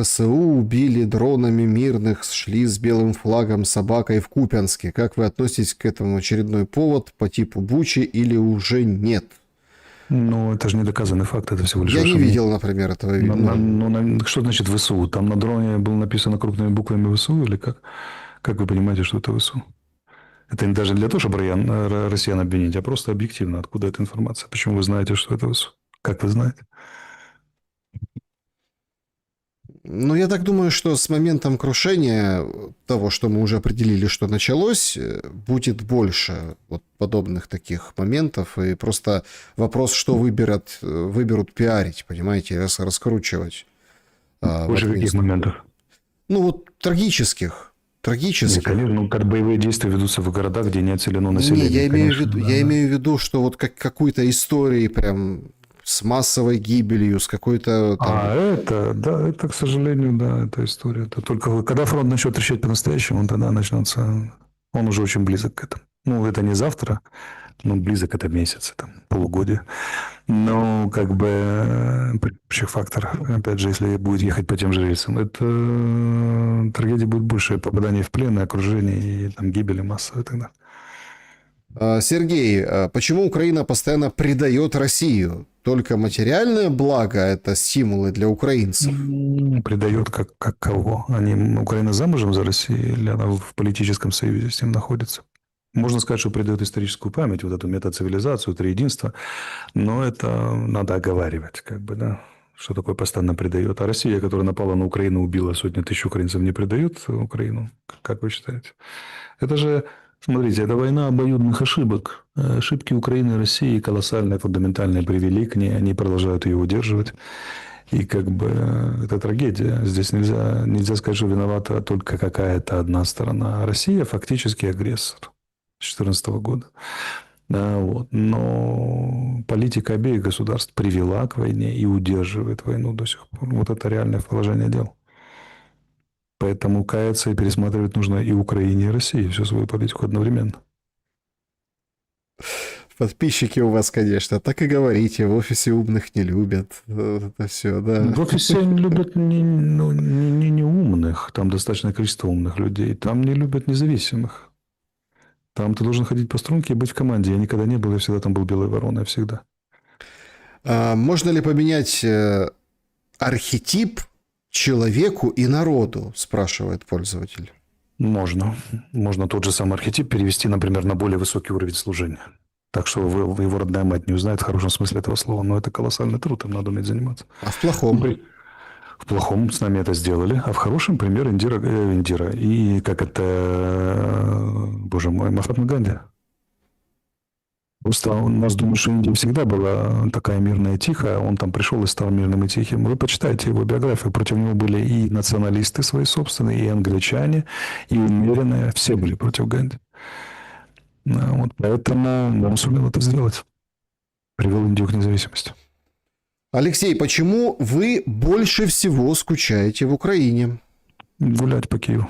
ВСУ убили дронами мирных, шли с белым флагом собакой в Купянске. Как вы относитесь к этому? Очередной повод по типу Бучи или уже нет? Это же не доказанный факт, это всего лишь... Я не видел, например, этого видео. Что значит ВСУ? Там на дроне было написано крупными буквами ВСУ или как? Как вы понимаете, что это ВСУ? Это не даже для того, чтобы россиян обвинить, а просто объективно. Откуда эта информация? Почему вы знаете, что это ВСУ? Как вы знаете? Я так думаю, что с моментом крушения того, что мы уже определили, что началось, будет больше подобных таких моментов. И просто вопрос, что выберут пиарить, понимаете, раскручивать. Больше каких моментов? Трагических. Нет, конечно, как боевые действия ведутся в городах, где не отселено население. Я имею в виду, что как какой-то истории прям с массовой гибелью, с какой-то... Это, к сожалению, да, эта история. Это только когда фронт начнет трещать по-настоящему, тогда начнется... Он уже очень близок к этому. Это не завтра, но близок это месяц, полугодие. Но при общих факторах, опять же, если будет ехать по тем же рельсам, это трагедия будет больше, попадание в плен, окружение, и гибели массовые и так далее. Сергей, почему Украина постоянно предает Россию? Только материальное благо – это стимулы для украинцев? Предает как кого? Украина замужем за Россией, или она в политическом союзе с ним находится? Можно сказать, что предает историческую память, эту метацивилизацию, триединство, но это надо оговаривать, что такое постоянно предает. А Россия, которая напала на Украину, убила сотни тысяч украинцев, не предает Украину? Как вы считаете? Это же, смотрите, это война обоюдных ошибок. Ошибки Украины и России колоссальные, фундаментальные, привели к ней, они продолжают ее удерживать. И это трагедия. Здесь нельзя сказать, что виновата только какая-то одна сторона. А Россия фактически агрессор. 2014 года. Но политика обеих государств привела к войне и удерживает войну до сих пор. Это реальное положение дел. Поэтому каяться и пересматривать нужно и Украине, и России всю свою политику одновременно. Подписчики у вас, конечно, так и говорите, в офисе умных не любят. Это все, да. В офисе они любят не умных, там достаточное количество умных людей. Там не любят независимых. Там ты должен ходить по струнке и быть в команде. Я никогда не был, я всегда там был белой вороной, всегда. Можно ли поменять архетип человеку и народу, спрашивает пользователь. Можно. Можно тот же самый архетип перевести, например, на более высокий уровень служения. Так что его родная мать не узнает в хорошем смысле этого слова, но это колоссальный труд, им надо уметь заниматься. А в плохом? В плохом с нами это сделали, а в хорошем пример Индира. И как это, боже мой, Махатма Ганди. Просто у нас, думаю, что Индия всегда была такая мирная и тихая. Он там пришел и стал мирным и тихим. Вы почитайте его биографию. Против него были и националисты свои собственные, и англичане, и умеренные. Все были против Ганди. Вот поэтому он сумел это сделать. Привел Индию к независимости. Алексей, почему вы больше всего скучаете в Украине? Гулять по Киеву.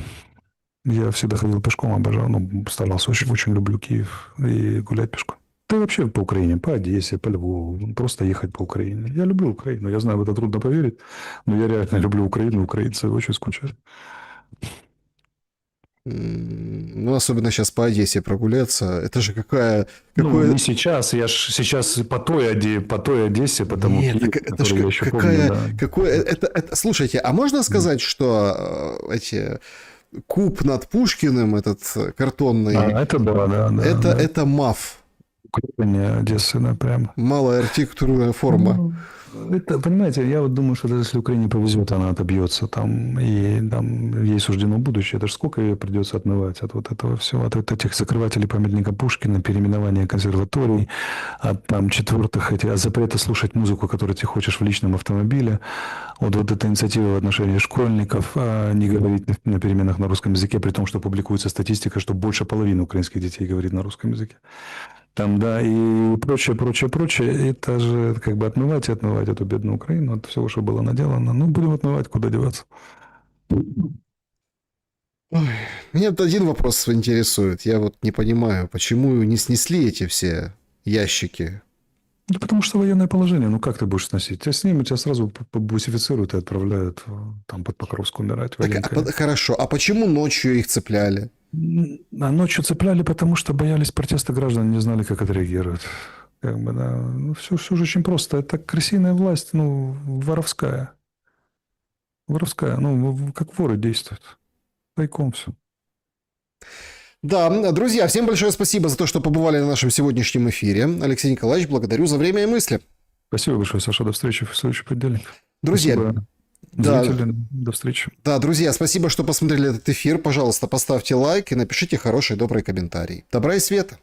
Я всегда ходил пешком, обожал. Ну, старался, очень люблю Киев. И гулять пешком. Да и вообще по Украине, по Одессе, по Львову. Просто ехать по Украине. Я люблю Украину. Я знаю, в это трудно поверить. Но я реально люблю Украину. Украинцы очень скучают. Ну, особенно сейчас по Одессе прогуляться. Это же какое... Ну, не сейчас. Я ж сейчас по той Одессе, потому Нет, Киев, это же я еще какая... помню, да. Это... Слушайте, а можно сказать, что эти... Куб над Пушкиным, этот картонный... Это да. Это МАФ. Укрепление Одессы, да, прямо. Малая архитектурная форма. Это, понимаете, я вот думаю, что даже если Украине повезет, она отобьется там, и там ей суждено будущее. Это ж сколько ее придется отмывать от вот этого всего, от этих закрывателей памятника Пушкина, переименования консерваторий, от там четвертых от запрета слушать музыку, которую ты хочешь в личном автомобиле, вот эта инициатива в отношении школьников, не говорить на переменах на русском языке, при том, что публикуется статистика, что больше половины украинских детей говорит на русском языке. Там, да, и прочее. Это же как бы отмывать эту бедную Украину от всего, что было наделано. Ну, будем отмывать, куда деваться. Ой, меня один вопрос интересует. Я вот не понимаю, почему не снесли эти все ящики? Да потому что военное положение. Ну, как ты будешь сносить? Тебя снимут, тебя сразу бусифицируют и отправляют там под Покровск умирать. Так, хорошо, а почему ночью их цепляли? А ночью цепляли, потому что боялись протеста граждан, не знали, как отреагируют. Как бы, да. Ну, все же очень просто. Это крысиная власть, ну, воровская. Ну, как воры действуют. Тайком все. Да, друзья, всем большое спасибо за то, что побывали на нашем сегодняшнем эфире. Алексей Николаевич, благодарю за время и мысли. Спасибо большое, Саша. До встречи в следующий понедельник. Друзья, спасибо, да, зрители. До встречи. Да, друзья, спасибо, что посмотрели этот эфир. Пожалуйста, поставьте лайк и напишите хороший, добрый комментарий. Добра и света.